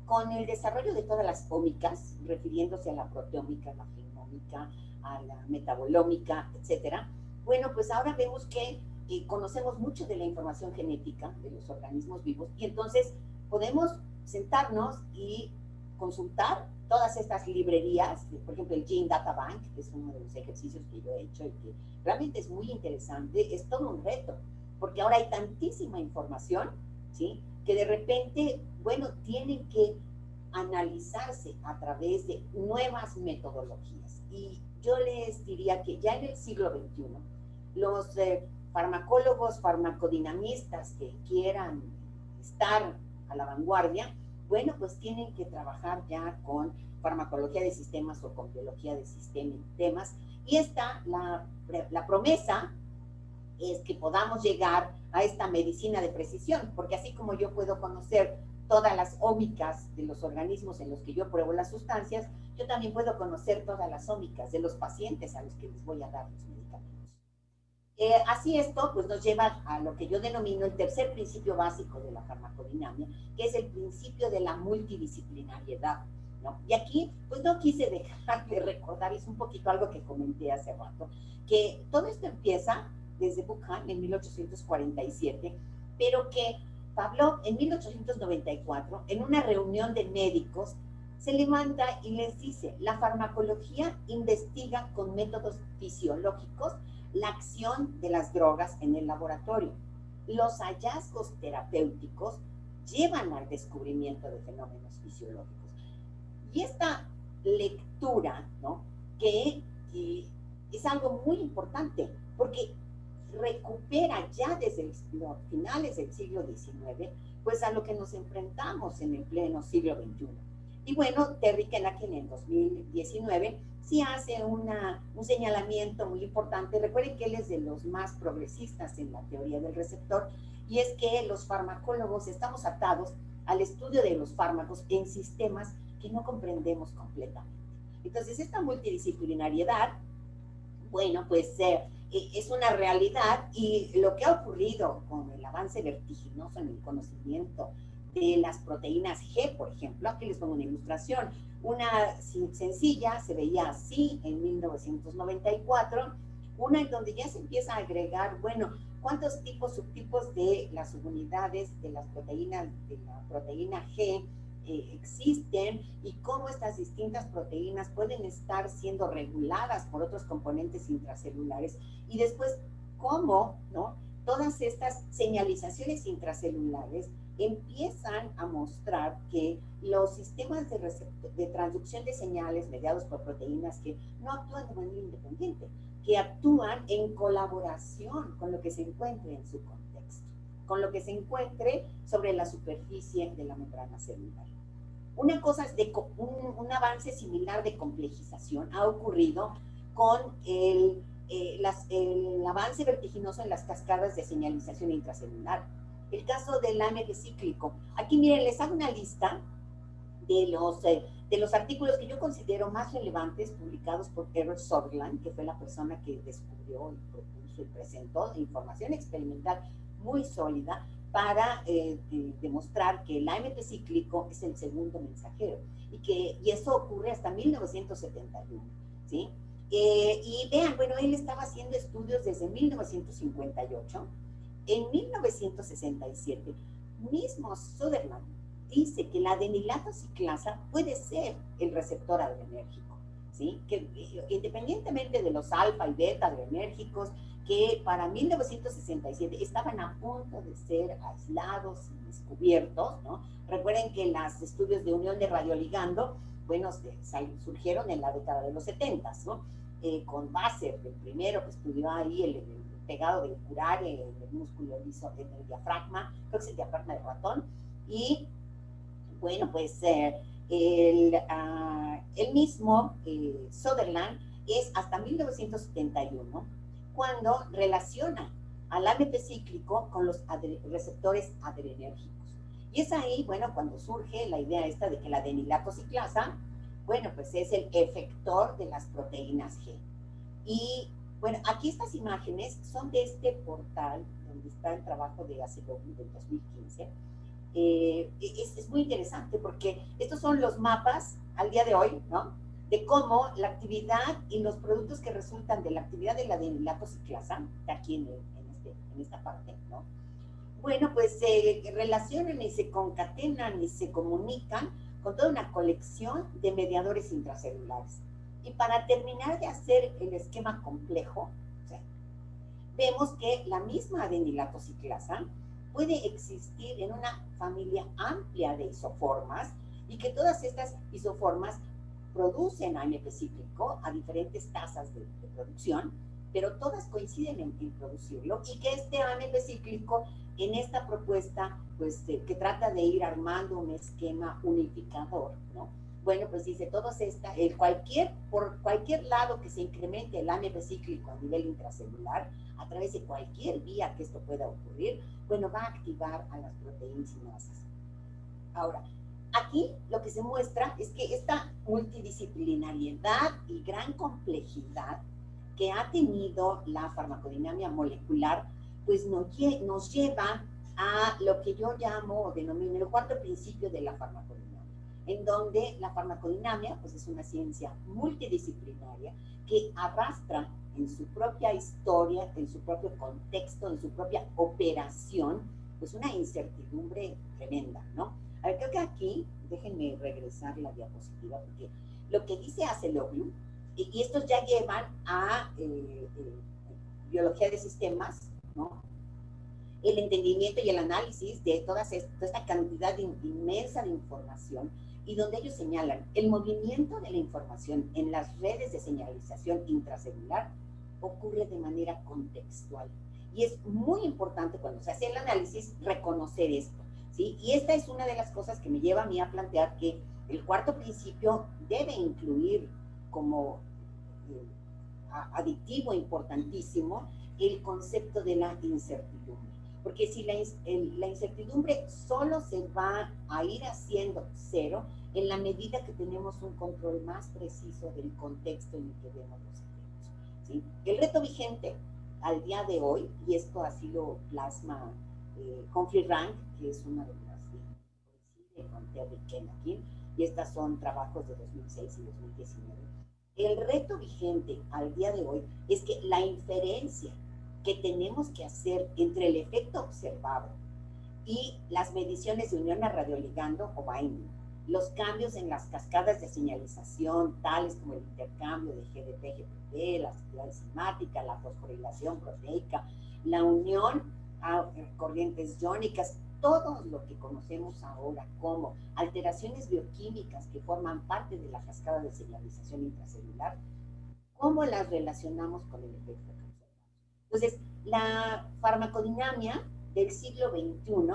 con el desarrollo de todas las ómicas, refiriéndose a la proteómica, la genómica, a la metabolómica, etcétera. Bueno, pues ahora vemos que conocemos mucho de la información genética de los organismos vivos y entonces podemos sentarnos y consultar todas estas librerías, por ejemplo el Gene Data Bank, que es uno de los ejercicios que yo he hecho y que realmente es muy interesante, es todo un reto, porque ahora hay tantísima información, ¿sí? Que de repente, bueno, tienen que analizarse a través de nuevas metodologías. Y yo les diría que ya en el siglo XXI, los farmacólogos, farmacodinamistas que quieran estar a la vanguardia, bueno, pues tienen que trabajar ya con farmacología de sistemas o con biología de sistemas. Y esta, la promesa es que podamos llegar a esta medicina de precisión, porque así como yo puedo conocer todas las ómicas de los organismos en los que yo pruebo las sustancias, yo también puedo conocer todas las ómicas de los pacientes a los que les voy a dar los medicamentos. Así esto pues nos lleva a lo que yo denomino el tercer principio básico de la farmacodinamia, que es el principio de la multidisciplinariedad, ¿no? Y aquí pues no quise dejar de recordar, es un poquito algo que comenté hace rato, que todo esto empieza desde Wuhan en 1847, pero que Pavlov en 1894, en una reunión de médicos, se levanta y les dice, la farmacología investiga con métodos fisiológicos la acción de las drogas en el laboratorio. Los hallazgos terapéuticos llevan al descubrimiento de fenómenos fisiológicos. Y esta lectura, ¿no? que es algo muy importante, porque recupera ya desde los finales del siglo XIX, pues a lo que nos enfrentamos en el pleno siglo XXI. Y bueno, Terry Kennaugh en 2019 sí hace un señalamiento muy importante. Recuerden que él es de los más progresistas en la teoría del receptor, y es que los farmacólogos estamos atados al estudio de los fármacos en sistemas que no comprendemos completamente. Entonces, esta multidisciplinariedad, bueno, pues es una realidad, y lo que ha ocurrido con el avance vertiginoso en el conocimiento de las proteínas G, por ejemplo, aquí les pongo una ilustración, una sencilla, se veía así en 1994, una en donde ya se empieza a agregar, bueno, cuántos tipos, subtipos de las subunidades de las proteínas, de la proteína G existen, y cómo estas distintas proteínas pueden estar siendo reguladas por otros componentes intracelulares, y después cómo, ¿no?, todas estas señalizaciones intracelulares empiezan a mostrar que los sistemas de transducción de señales mediados por proteínas que no actúan de manera independiente, que actúan en colaboración con lo que se encuentre en su contexto, con lo que se encuentre sobre la superficie de la membrana celular. Una cosa es un avance similar de complejización ha ocurrido con el avance vertiginoso en las cascadas de señalización intracelular. El caso del AMP cíclico. Aquí miren, les hago una lista de los artículos que yo considero más relevantes publicados por Eric Sutherland, que fue la persona que descubrió y propuso y presentó información experimental muy sólida para demostrar que el AMP cíclico es el segundo mensajero, y eso ocurre hasta 1971, ¿sí? Y vean, bueno, él estaba haciendo estudios desde 1958. En 1967, mismo Sutherland dice que la adenilato ciclasa puede ser el receptor adrenérgico, ¿sí? Que independientemente de los alfa y beta adrenérgicos, que para 1967 estaban a punto de ser aislados y descubiertos, ¿no? Recuerden que los estudios de unión de radioligando, bueno, surgieron en la década de los 70, ¿no? Con Basser, el primero que estudió ahí el pegado del curare en el músculo liso, en el diafragma, creo que es el diafragma del ratón, y bueno, pues el mismo Sutherland es hasta 1971 cuando relaciona al AMP cíclico con los receptores adrenérgicos. Y es ahí, bueno, cuando surge la idea esta de que la adenilato ciclasa, bueno, pues es el efector de las proteínas G. Y bueno, aquí estas imágenes son de este portal donde está el trabajo de Aceboglu del 2015. Es muy interesante porque estos son los mapas al día de hoy, ¿no?, de cómo la actividad y los productos que resultan de la actividad de la adenilato ciclasa, aquí en esta parte, ¿no? Bueno, pues se relacionan y se concatenan y se comunican con toda una colección de mediadores intracelulares. Y para terminar de hacer el esquema complejo, o sea, vemos que la misma adenilato ciclasa puede existir en una familia amplia de isoformas y que todas estas isoformas producen AMP cíclico a diferentes tasas de producción, pero todas coinciden en producirlo, y que este AMP cíclico en esta propuesta, pues que trata de ir armando un esquema unificador, ¿no? Bueno, pues dice, todos esta, por cualquier lado que se incremente el AMP cíclico a nivel intracelular, a través de cualquier vía que esto pueda ocurrir, bueno, va a activar a las proteínasas. Ahora, aquí lo que se muestra es que esta multidisciplinariedad y gran complejidad que ha tenido la farmacodinamia molecular, pues nos lleva a lo que yo llamo o denomino el cuarto principio de la farmacodinamia, en donde la farmacodinamia pues es una ciencia multidisciplinaria que arrastra en su propia historia, en su propio contexto, en su propia operación, pues una incertidumbre tremenda, ¿no? A ver, creo que aquí, déjenme regresar la diapositiva, porque lo que dice Acetoglu, y estos ya llevan a biología de sistemas, ¿no? El entendimiento y el análisis de toda esta cantidad inmensa de información, y donde ellos señalan el movimiento de la información en las redes de señalización intracelular ocurre de manera contextual. Y es muy importante cuando se hace el análisis reconocer esto, ¿sí? Y esta es una de las cosas que me lleva a mí a plantear que el cuarto principio debe incluir como aditivo importantísimo el concepto de la incertidumbre. Porque si la incertidumbre solo se va a ir haciendo cero en la medida que tenemos un control más preciso del contexto en el que vemos los efectos, ¿sí? El reto vigente al día de hoy, y esto así lo plasma Humphrey Rank, que es una de las coincide con Terry Kenakin, y estas son trabajos de 2006 y 2019. El reto vigente al día de hoy es que la inferencia que tenemos que hacer entre el efecto observado y las mediciones de unión a radioligando o binding, los cambios en las cascadas de señalización, tales como el intercambio de GDP-GPP, la actividad enzimática, la fosforilación proteica, la unión a corrientes iónicas, todo lo que conocemos ahora como alteraciones bioquímicas que forman parte de la cascada de señalización intracelular, ¿cómo las relacionamos con el efecto que observamos? Entonces, la farmacodinamia del siglo XXI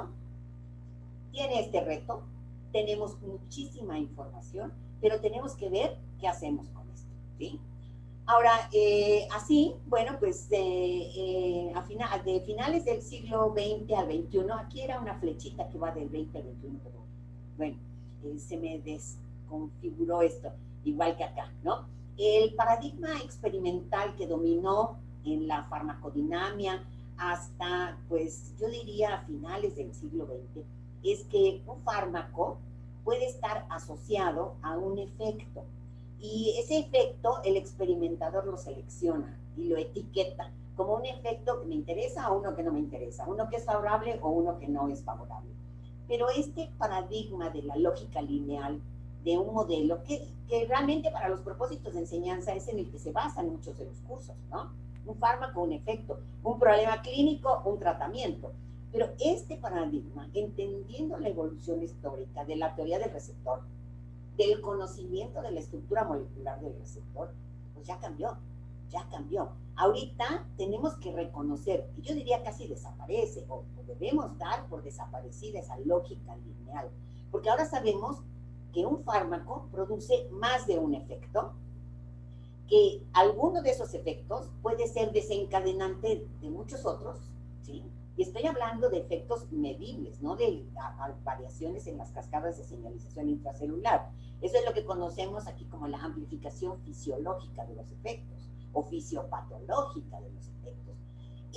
tiene este reto. Tenemos muchísima información, pero tenemos que ver qué hacemos con esto, ¿sí? Ahora, así, bueno, pues de finales del siglo XX al XXI, aquí era una flechita que va del 20 al 21, pero bueno, se me desconfiguró esto, igual que acá, ¿no? El paradigma experimental que dominó en la farmacodinamia hasta, pues, yo diría a finales del siglo XX, es que un fármaco puede estar asociado a un efecto, y ese efecto el experimentador lo selecciona y lo etiqueta como un efecto que me interesa o uno que no me interesa, uno que es favorable o uno que no es favorable. Pero este paradigma de la lógica lineal de un modelo que realmente para los propósitos de enseñanza es en el que se basan muchos de los cursos, ¿no? Un fármaco, un efecto, un problema clínico, un tratamiento. Pero este paradigma, entendiendo la evolución histórica de la teoría del receptor, del conocimiento de la estructura molecular del receptor, pues ya cambió, ya cambió. Ahorita tenemos que reconocer, y yo diría casi desaparece, o debemos dar por desaparecida esa lógica lineal, porque ahora sabemos que un fármaco produce más de un efecto, que alguno de esos efectos puede ser desencadenante de muchos otros, ¿sí? Y estoy hablando de efectos medibles, no de variaciones en las cascadas de señalización intracelular. Eso es lo que conocemos aquí como la amplificación fisiológica de los efectos o fisiopatológica de los efectos.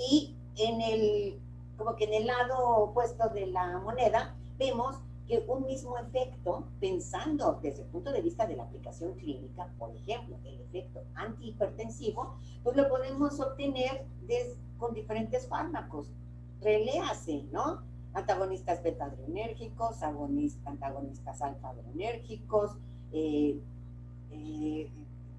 Y como que en el lado opuesto de la moneda vemos que un mismo efecto, pensando desde el punto de vista de la aplicación clínica, por ejemplo, el efecto antihipertensivo, pues lo podemos obtener con diferentes fármacos. Reléase, ¿no? Antagonistas beta-adrenérgicos, antagonistas alfa-adrenérgicos,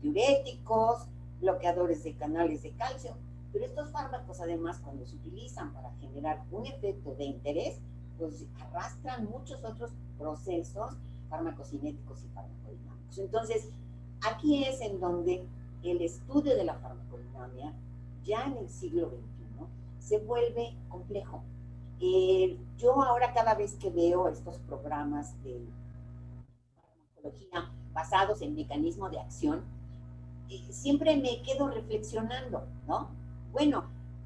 diuréticos, bloqueadores de canales de calcio. Pero estos fármacos, además, cuando se utilizan para generar un efecto de interés, pues arrastran muchos otros procesos farmacocinéticos y farmacodinámicos. Entonces, aquí es en donde el estudio de la farmacodinamia, ya en el siglo XXI, se vuelve complejo. Yo ahora cada vez que veo estos programas de farmacología basados en mecanismo de acción, siempre me quedo reflexionando, ¿no? Bueno,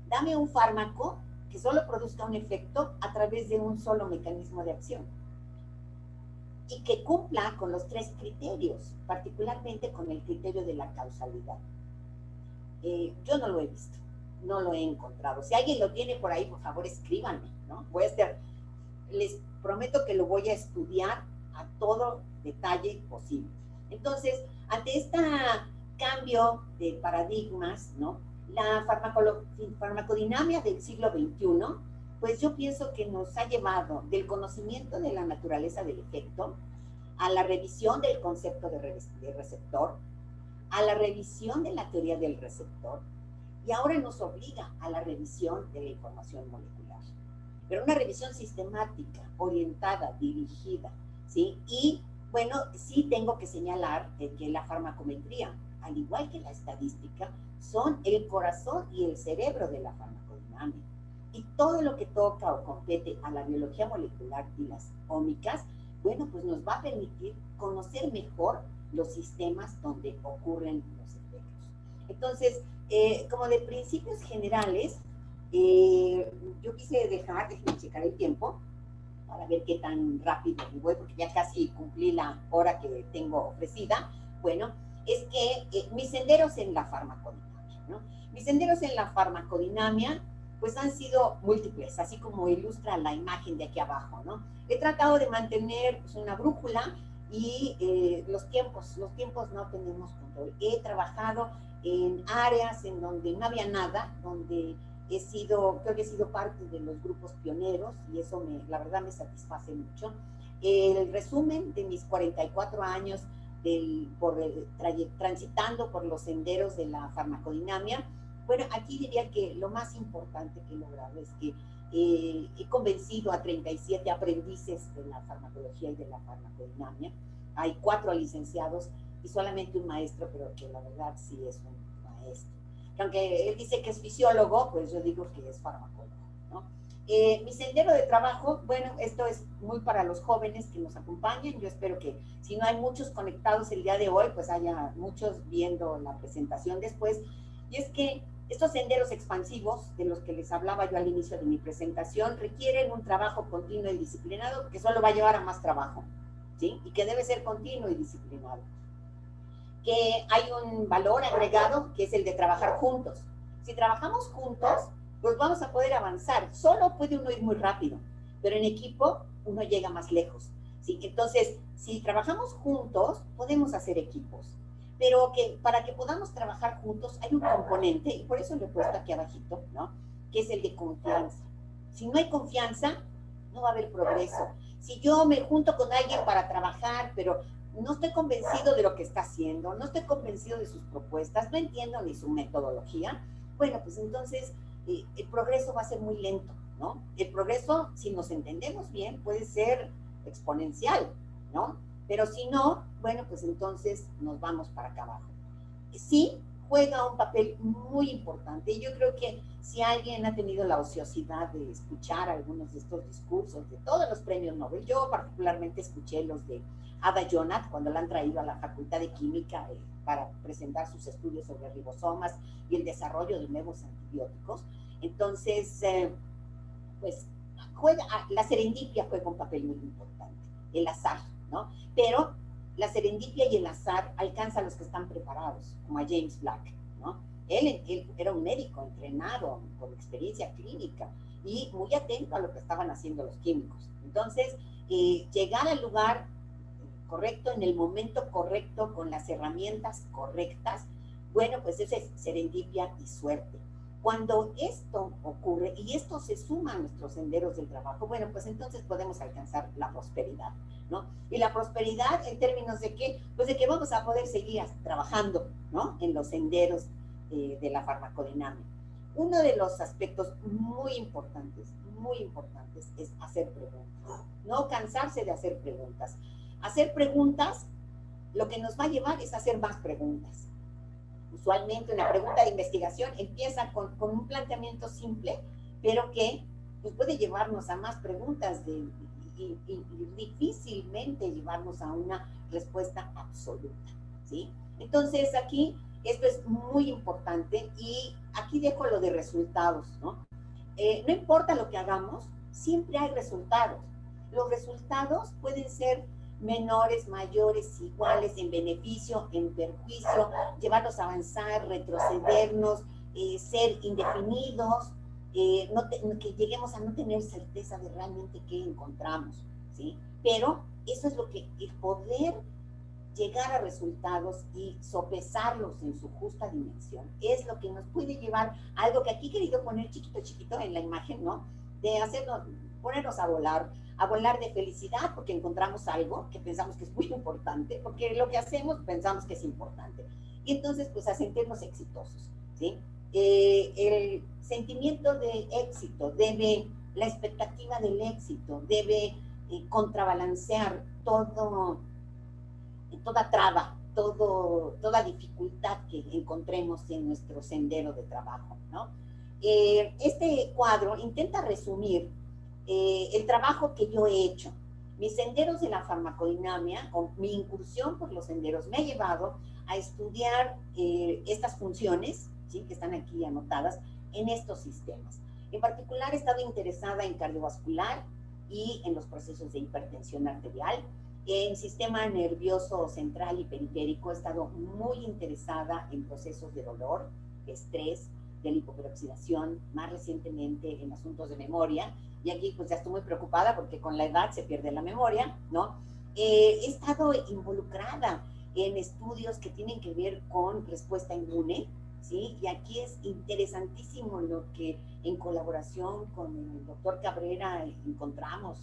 dame un fármaco que solo produzca un efecto a través de un solo mecanismo de acción y que cumpla con los 3 criterios, particularmente con el criterio de la causalidad. Yo no lo he visto, no lo he encontrado. Si alguien lo tiene por ahí, por favor, escríbanme, ¿no? Les prometo que lo voy a estudiar a todo detalle posible. Entonces, ante este cambio de paradigmas, ¿no? La farmacodinamia del siglo XXI, pues yo pienso que nos ha llevado del conocimiento de la naturaleza del efecto a la revisión del concepto de receptor, a la revisión de la teoría del receptor, y ahora nos obliga a la revisión de la información molecular. Pero una revisión sistemática, orientada, dirigida, ¿sí? Y, bueno, sí tengo que señalar que la farmacometría, al igual que la estadística, son el corazón y el cerebro de la farmacodinamia. Y todo lo que toca o compete a la biología molecular y las ómicas, bueno, pues nos va a permitir conocer mejor los sistemas donde ocurren los efectos. Entonces, como de principios generales, yo quise déjenme checar el tiempo para ver qué tan rápido me voy, porque ya casi cumplí la hora que tengo ofrecida. Bueno, es que mis senderos en la farmacodinamia, ¿no? Mis senderos en la farmacodinamia, pues han sido múltiples, así como ilustra la imagen de aquí abajo, ¿no? He tratado de mantener pues, una brújula y los tiempos no tenemos control. He trabajado en áreas en donde no había nada, donde creo que he sido parte de los grupos pioneros y eso la verdad me satisface mucho. El resumen de mis 44 años transitando por los senderos de la farmacodinamia, bueno, aquí diría que lo más importante que he logrado es que he convencido a 37 aprendices de la farmacología y de la farmacodinamia. Hay 4 licenciados y solamente un maestro, pero que la verdad sí es un maestro. Que aunque él dice que es fisiólogo, pues yo digo que es farmacólogo, ¿no? Mi sendero de trabajo, bueno, esto es muy para los jóvenes que nos acompañan. Yo espero que si no hay muchos conectados el día de hoy, pues haya muchos viendo la presentación después. Y es que estos senderos expansivos, de los que les hablaba yo al inicio de mi presentación, requieren un trabajo continuo y disciplinado que solo va a llevar a más trabajo, ¿sí? Y que debe ser continuo y disciplinado. Que hay un valor agregado que es el de trabajar juntos. Si trabajamos juntos, pues vamos a poder avanzar. Solo puede uno ir muy rápido, pero en equipo uno llega más lejos, ¿sí? Entonces, si trabajamos juntos, podemos hacer equipos. Pero que para que podamos trabajar juntos hay un componente, y por eso lo he puesto aquí abajito, ¿no? Que es el de confianza. Si no hay confianza, no va a haber progreso. Si yo me junto con alguien para trabajar, pero no estoy convencido de lo que está haciendo, no estoy convencido de sus propuestas, no entiendo ni su metodología, bueno, pues entonces el progreso va a ser muy lento, ¿no? El progreso, si nos entendemos bien, puede ser exponencial, ¿no? Pero si no, bueno, pues entonces nos vamos para acá abajo. Sí, juega un papel muy importante. Y yo creo que si alguien ha tenido la ociosidad de escuchar algunos de estos discursos de todos los premios Nobel, yo particularmente escuché los de Ada Yonath cuando la han traído a la Facultad de Química para presentar sus estudios sobre ribosomas y el desarrollo de nuevos antibióticos. Entonces, pues la serendipia juega un papel muy importante, el azar, ¿no? Pero la serendipia y el azar alcanzan a los que están preparados, como a James Black, ¿no? Él era un médico entrenado con experiencia clínica y muy atento a lo que estaban haciendo los químicos. Entonces, llegar al lugar correcto, en el momento correcto, con las herramientas correctas, bueno, pues eso es serendipia y suerte. Cuando esto ocurre y esto se suma a nuestros senderos del trabajo, bueno, pues entonces podemos alcanzar la prosperidad, ¿no? Y la prosperidad en términos de qué, pues de que vamos a poder seguir trabajando, ¿no? En los senderos de la farmacodinámica. Uno de los aspectos muy importantes es hacer preguntas. No cansarse de hacer preguntas. Hacer preguntas, lo que nos va a llevar es hacer más preguntas. Usualmente una pregunta de investigación empieza con un planteamiento simple, pero que pues, puede llevarnos a más preguntas y difícilmente llevarnos a una respuesta absoluta, ¿sí? Entonces aquí esto es muy importante y aquí dejo lo de resultados, ¿no? No importa lo que hagamos, siempre hay resultados. Los resultados pueden ser menores, mayores, iguales, en beneficio, en perjuicio, llevarnos a avanzar, retrocedernos, ser indefinidos, que lleguemos a no tener certeza de realmente qué encontramos, ¿sí? Pero eso es lo que, el poder llegar a resultados y sopesarlos en su justa dimensión, es lo que nos puede llevar a algo que aquí he querido poner chiquito en la imagen, ¿no? De hacernos, ponernos a volar de felicidad porque encontramos algo que pensamos que es muy importante, porque lo que hacemos pensamos que es importante. Y entonces, pues, a sentirnos exitosos, ¿sí? El sentimiento de éxito debe, la expectativa del éxito debe contrabalancear toda traba, toda dificultad que encontremos en nuestro sendero de trabajo, ¿no? Este cuadro intenta resumir el trabajo que yo he hecho. Mis senderos de la farmacodinamia, o mi incursión por los senderos, me ha llevado a estudiar estas funciones, ¿sí?, que están aquí anotadas, en estos sistemas. En particular, he estado interesada en cardiovascular y en los procesos de hipertensión arterial. En sistema nervioso central y periférico he estado muy interesada en procesos de dolor, de estrés, de lipoperoxidación, más recientemente en asuntos de memoria, y aquí pues ya estoy muy preocupada porque con la edad se pierde la memoria, ¿no? He estado involucrada en estudios que tienen que ver con respuesta inmune, ¿sí? Y aquí es interesantísimo lo que en colaboración con el doctor Cabrera encontramos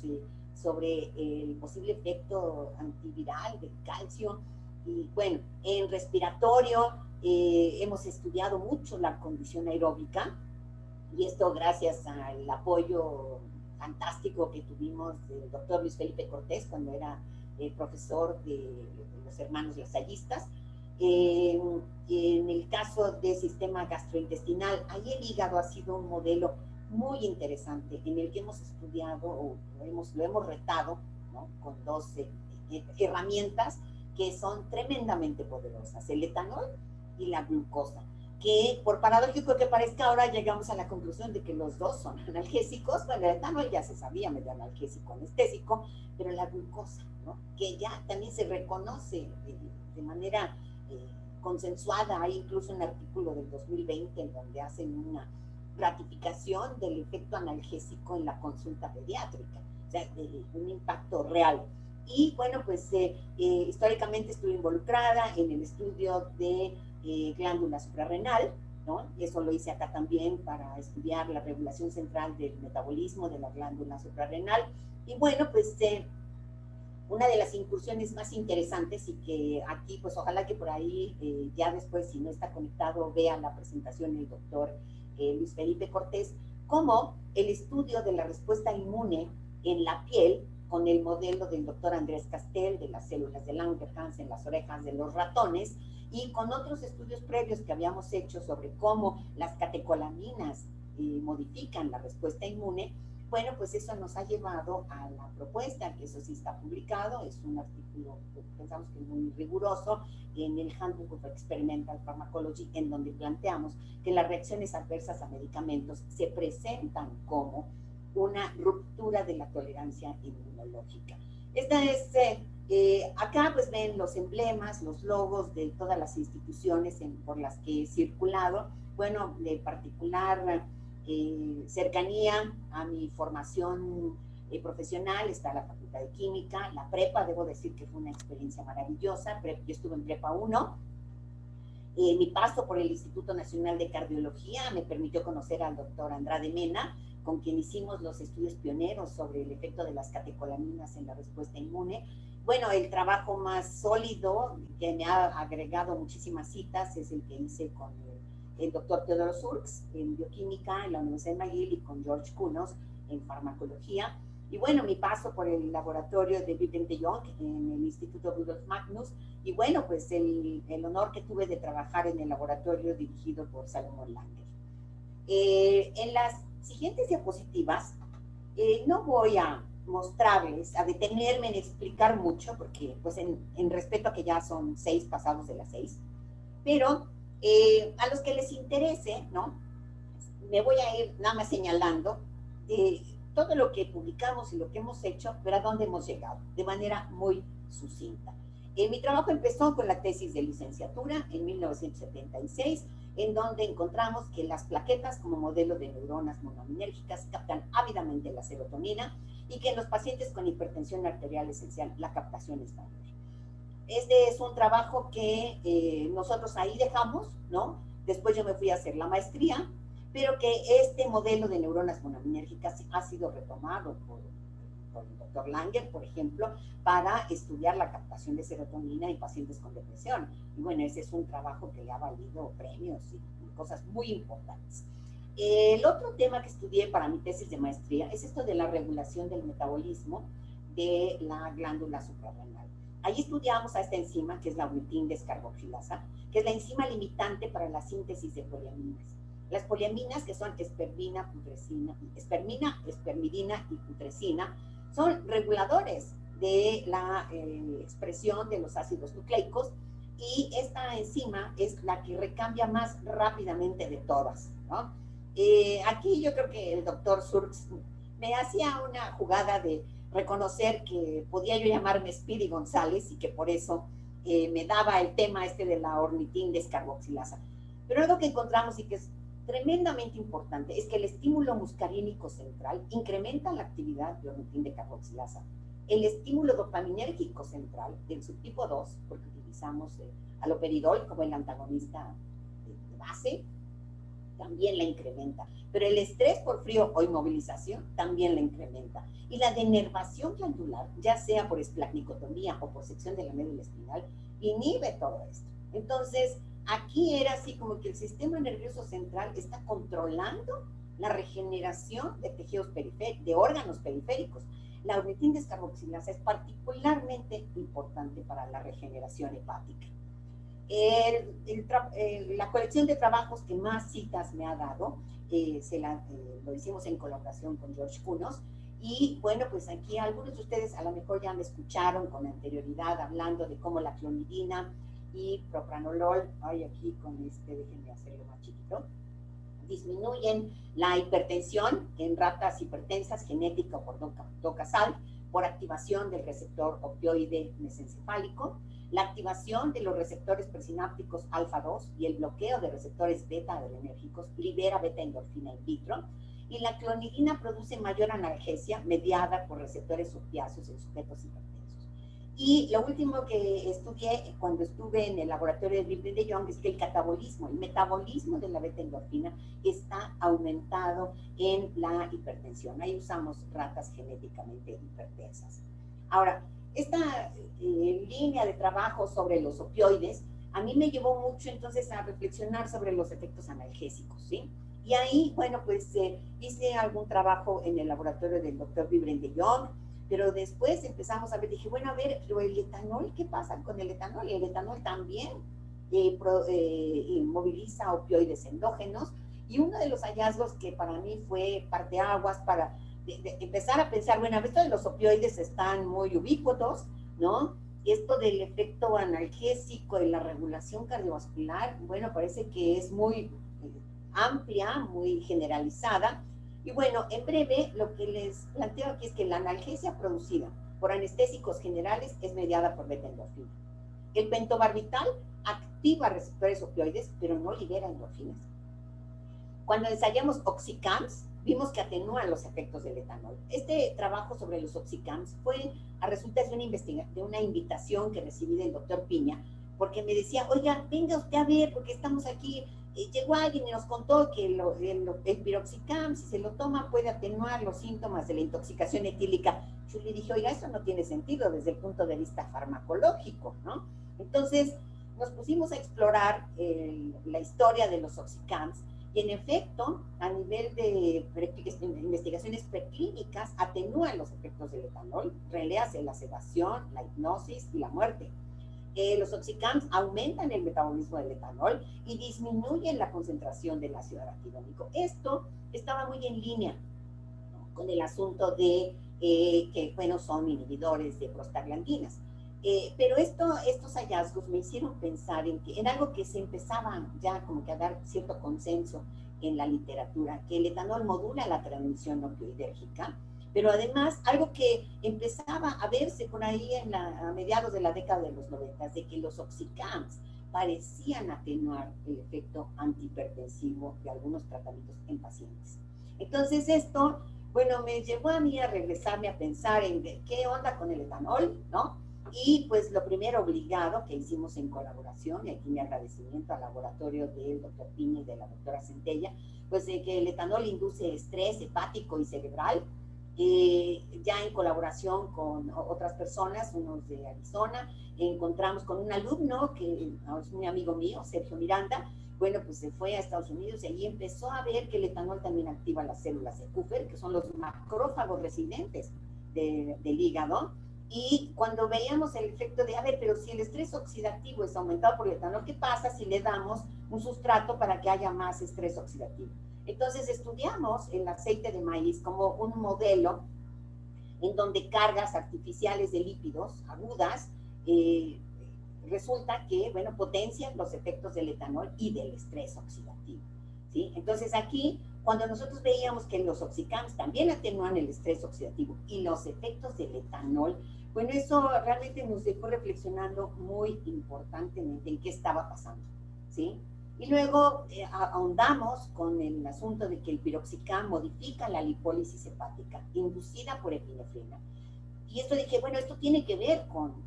sobre el posible efecto antiviral del calcio. Y bueno, en respiratorio hemos estudiado mucho la condición aeróbica, y esto gracias al apoyo fantástico que tuvimos del doctor Luis Felipe Cortés cuando era profesor de los hermanos lasallistas. En el caso del sistema gastrointestinal, ahí el hígado ha sido un modelo muy interesante en el que hemos estudiado o lo hemos retado, ¿no?, con dos herramientas que son tremendamente poderosas, el etanol y la glucosa, que por paradójico que parezca, ahora llegamos a la conclusión de que los dos son analgésicos. Bueno, el etanol ya se sabía, medio analgésico, anestésico, pero la glucosa, ¿no?, que ya también se reconoce de manera consensuada. Hay incluso un artículo del 2020 en donde hacen una ratificación del efecto analgésico en la consulta pediátrica, o sea, un impacto real. Y bueno, pues históricamente estuve involucrada en el estudio de glándula suprarrenal, ¿no? Eso lo hice acá también para estudiar la regulación central del metabolismo de la glándula suprarrenal. Y bueno, pues una de las incursiones más interesantes, y que aquí, pues ojalá que por ahí ya después, si no está conectado, vea la presentación del doctor Luis Felipe Cortés, como el estudio de la respuesta inmune en la piel con el modelo del doctor Andrés Castel de las células de Langerhans en las orejas de los ratones, y con otros estudios previos que habíamos hecho sobre cómo las catecolaminas modifican la respuesta inmune. Bueno, pues eso nos ha llevado a la propuesta, que eso sí está publicado, es un artículo que pensamos que es muy riguroso, en el Handbook of Experimental Pharmacology, en donde planteamos que las reacciones adversas a medicamentos se presentan como una ruptura de la tolerancia inmunológica. Esta es Acá pues ven los emblemas, los logos de todas las instituciones por las que he circulado. Bueno, de particular cercanía a mi formación profesional está la Facultad de Química, la prepa, debo decir que fue una experiencia maravillosa. Yo estuve en prepa 1. Mi paso por el Instituto Nacional de Cardiología me permitió conocer al doctor Andrade Mena, con quien hicimos los estudios pioneros sobre el efecto de las catecolaminas en la respuesta inmune. Bueno, el trabajo más sólido, que me ha agregado muchísimas citas, es el que hice con el doctor Teodoro Surks en bioquímica en la Universidad de McGill y con George Kunos en farmacología. Y bueno, mi paso por el laboratorio de Vibren de Jong en el Instituto Rudolf Magnus. Y bueno, pues el honor que tuve de trabajar en el laboratorio dirigido por Salomón Langer. En las siguientes diapositivas, no voy a mostrarles, a detenerme en explicar mucho, porque pues en respeto a que ya son 6 pasados de las 6, pero a los que les interese, ¿no? Me voy a ir nada más señalando todo lo que publicamos y lo que hemos hecho, pero a dónde hemos llegado, de manera muy sucinta. Mi trabajo empezó con la tesis de licenciatura en 1976, en donde encontramos que las plaquetas como modelo de neuronas monoaminérgicas captan ávidamente la serotonina y que en los pacientes con hipertensión arterial esencial la captación es mayor. Este es un trabajo que nosotros ahí dejamos, ¿no? Después yo me fui a hacer la maestría, pero que este modelo de neuronas monoaminérgicas ha sido retomado por el doctor Langer, por ejemplo, para estudiar la captación de serotonina en pacientes con depresión. Y bueno, ese es un trabajo que le ha valido premios y cosas muy importantes. El otro tema que estudié para mi tesis de maestría es esto de la regulación del metabolismo de la glándula suprarrenal. Ahí estudiamos a esta enzima, que es la ornitin descarboxilasa, que es la enzima limitante para la síntesis de poliaminas. Las poliaminas, que son espermina, espermidina y putrescina, son reguladores de la expresión de los ácidos nucleicos, y esta enzima es la que recambia más rápidamente de todas, ¿no? Aquí yo creo que el doctor Surks me hacía una jugada de reconocer que podía yo llamarme Speedy González y que por eso me daba el tema este de la ornitin descarboxilasa. Pero algo que encontramos y que es tremendamente importante es que el estímulo muscarínico central incrementa la actividad de ornitin descarboxilasa. El estímulo dopaminérgico central del subtipo 2, porque utilizamos aloperidol como el antagonista de base, también la incrementa. Pero el estrés por frío o inmovilización también la incrementa. Y la denervación glandular, ya sea por esplagnicotomía o por sección de la médula espinal, inhibe todo esto. Entonces, aquí era así como que el sistema nervioso central está controlando la regeneración de tejidos periféricos, de órganos periféricos. La ornitin descarboxilasa es particularmente importante para la regeneración hepática. La colección de trabajos que más citas me ha dado, lo hicimos en colaboración con George Kunos, y bueno, pues aquí algunos de ustedes a lo mejor ya me escucharon con anterioridad hablando de cómo la clonidina y propranolol, aquí con déjenme hacerlo más chiquito, disminuyen la hipertensión en ratas hipertensas genética por docasal, por activación del receptor opioide mesencefálico, la activación de los receptores presinápticos alfa-2 y el bloqueo de receptores beta-adrenérgicos libera beta-endorfina in vitro, y la clonidina produce mayor analgesia mediada por receptores opiáceos en sujetos hipertensos. Y lo último que estudié cuando estuve en el laboratorio de Vibren de Jong es que el metabolismo de la beta-endorfina está aumentado en la hipertensión. Ahí usamos ratas genéticamente hipertensas. Ahora, esta línea de trabajo sobre los opioides a mí me llevó mucho entonces a reflexionar sobre los efectos analgésicos, ¿sí? Y ahí, bueno, pues hice algún trabajo en el laboratorio del doctor Vibren de Jong, pero después empezamos a ver, dije, bueno, a ver, pero el etanol, ¿qué pasa con el etanol? El etanol también moviliza opioides endógenos, y uno de los hallazgos que para mí fue parteaguas para de empezar a pensar, bueno, esto de los opioides están muy ubicuotos, ¿no? Esto del efecto analgésico de la regulación cardiovascular, bueno, parece que es muy amplia, muy generalizada. Y bueno, en breve, lo que les planteo aquí es que la analgesia producida por anestésicos generales es mediada por beta-endorfina. El pentobarbital activa receptores opioides, pero no libera endorfinas. Cuando ensayamos oxycams, vimos que atenúan los efectos del etanol. Este trabajo sobre los oxycams fue a resultas de una invitación que recibí del doctor Piña, porque me decía, oiga, venga usted a ver, porque estamos aquí. Llegó alguien y nos contó que el piroxicam, si se lo toma, puede atenuar los síntomas de la intoxicación etílica. Yo le dije, oiga, eso no tiene sentido desde el punto de vista farmacológico, ¿no? Entonces, nos pusimos a explorar la historia de los oxycams, y en efecto, a nivel de investigaciones preclínicas, atenúan los efectos del etanol, reléase la sedación, la hipnosis y la muerte. Los oxycams aumentan el metabolismo del etanol y disminuyen la concentración del ácido araquidónico. Esto estaba muy en línea, ¿no?, con el asunto de que, bueno, son inhibidores de prostaglandinas. Pero estos hallazgos me hicieron pensar en algo que se empezaba ya como que a dar cierto consenso en la literatura, que el etanol modula la transmisión opioidérgica, pero además algo que empezaba a verse por ahí a mediados de la década de los 90, de que los oxycams parecían atenuar el efecto antihipertensivo de algunos tratamientos en pacientes. Entonces esto, bueno, me llevó a mí a regresarme a pensar en qué onda con el etanol, ¿no? Y pues lo primero obligado que hicimos en colaboración, y aquí mi agradecimiento al laboratorio del doctor Piña y de la doctora Centella, pues de que el etanol induce estrés hepático y cerebral, ya en colaboración con otras personas, unos de Arizona, encontramos con un alumno que es muy amigo mío, Sergio Miranda. Bueno, pues se fue a Estados Unidos y allí empezó a ver que el etanol también activa las células de Kupffer, que son los macrófagos residentes del hígado. Y cuando veíamos el efecto de, a ver, pero si el estrés oxidativo es aumentado por el etanol, ¿qué pasa si le damos un sustrato para que haya más estrés oxidativo? Entonces estudiamos el aceite de maíz como un modelo en donde cargas artificiales de lípidos agudas resulta que, bueno, potencian los efectos del etanol y del estrés oxidativo, ¿sí? Entonces aquí, cuando nosotros veíamos que los oxycams también atenúan el estrés oxidativo y los efectos del etanol, bueno, eso realmente nos dejó reflexionando muy importantemente en qué estaba pasando, ¿sí? Y luego ahondamos con el asunto de que el piroxicam modifica la lipólisis hepática inducida por epinefrina. Y esto dije, bueno, esto tiene que ver con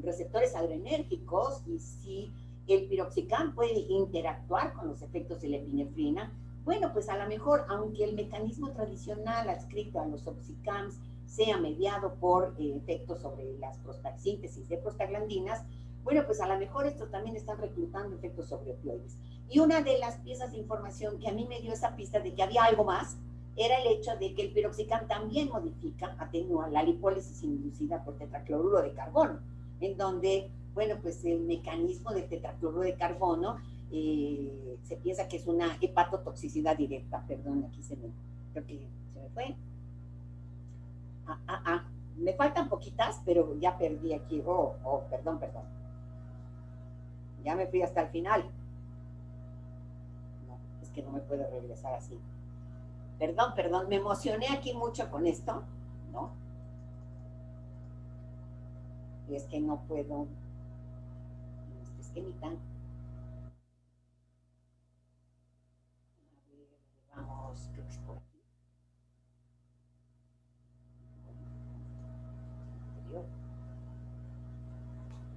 receptores adrenérgicos, y si el piroxicam puede interactuar con los efectos de la epinefrina, bueno, pues a lo mejor, aunque el mecanismo tradicional adscrito a los oxycams sea mediado por efectos sobre las síntesis de prostaglandinas, bueno, pues a lo mejor estos también están reclutando efectos sobre opioides. Y una de las piezas de información que a mí me dio esa pista de que había algo más, era el hecho de que el piroxicam también modifica, atenúa la lipólisis inducida por tetracloruro de carbono, en donde, bueno, pues el mecanismo del tetracloruro de carbono se piensa que es una hepatotoxicidad directa. Perdón, aquí creo que se me fue. Me faltan poquitas, pero ya perdí aquí. Perdón. Ya me fui hasta el final. No, es que no me puedo regresar así. Perdón, me emocioné aquí mucho con esto, ¿no? Y es que no puedo, es que ni tan. A ver, vamos, creo que es por aquí.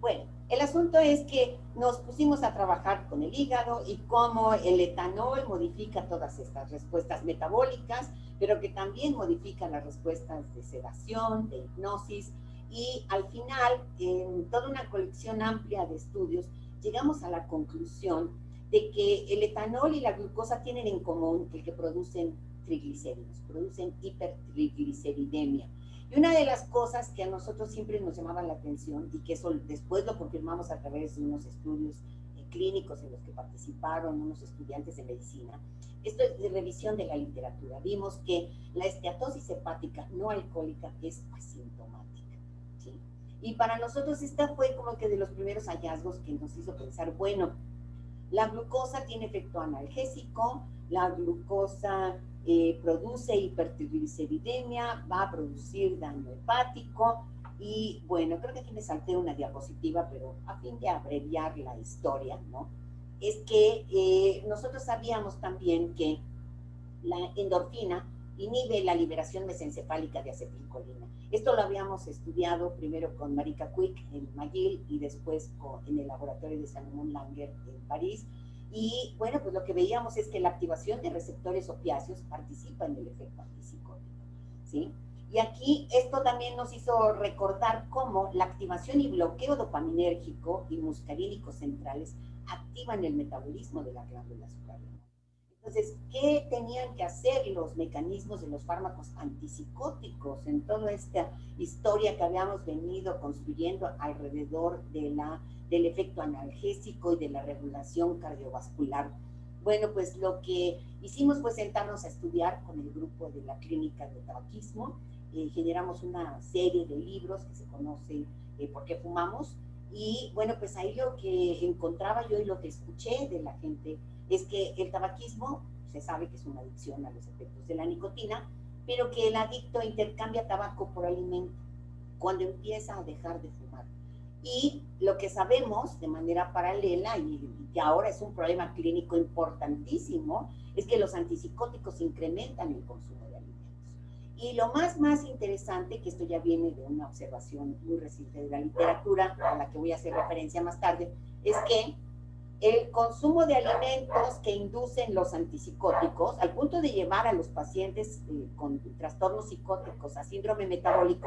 Bueno, el asunto es que nos pusimos a trabajar con el hígado y cómo el etanol modifica todas estas respuestas metabólicas, pero que también modifica las respuestas de sedación, de hipnosis, y al final, en toda una colección amplia de estudios, llegamos a la conclusión de que el etanol y la glucosa tienen en común que producen triglicéridos, producen hipertrigliceridemia. Y una de las cosas que a nosotros siempre nos llamaba la atención, y que eso después lo confirmamos a través de unos estudios clínicos en los que participaron unos estudiantes de medicina, esto es de revisión de la literatura. Vimos que la esteatosis hepática no alcohólica es asintomática, ¿sí? Y para nosotros esta fue como que de los primeros hallazgos que nos hizo pensar, bueno, la glucosa tiene efecto analgésico, la glucosa produce hipertrigliceridemia, va a producir daño hepático, Y bueno, creo que aquí me salté una diapositiva, pero a fin de abreviar la historia, ¿no? Es que nosotros sabíamos también que la endorfina inhibe la liberación mesencefálica de acetilcolina. Esto lo habíamos estudiado primero con Marika Quick en McGill y después en el laboratorio de Salomon Langer en París. Y bueno, pues lo que veíamos es que la activación de receptores opiáceos participa en el efecto antipsicótico, ¿sí? Y aquí esto también nos hizo recordar cómo la activación y bloqueo dopaminérgico y muscarínicos centrales activan el metabolismo de la glándula suprarrenal. Entonces, ¿qué tenían que hacer los mecanismos de los fármacos antipsicóticos en toda esta historia que habíamos venido construyendo alrededor del efecto analgésico y de la regulación cardiovascular? Bueno, pues lo que hicimos fue sentarnos a estudiar con el grupo de la clínica de tabaquismo. Generamos una serie de libros que se conoce ¿Por qué fumamos? Y bueno, pues ahí lo que encontraba yo y lo que escuché de la gente es que el tabaquismo se sabe que es una adicción a los efectos de la nicotina, pero que el adicto intercambia tabaco por alimento cuando empieza a dejar de fumar. Y lo que sabemos de manera paralela, y que ahora es un problema clínico importantísimo, es que los antipsicóticos incrementan el consumo de alimentos. Y lo más interesante, que esto ya viene de una observación muy reciente de la literatura, a la que voy a hacer referencia más tarde, es que el consumo de alimentos que inducen los antipsicóticos, al punto de llevar a los pacientes con trastornos psicóticos a síndrome metabólico,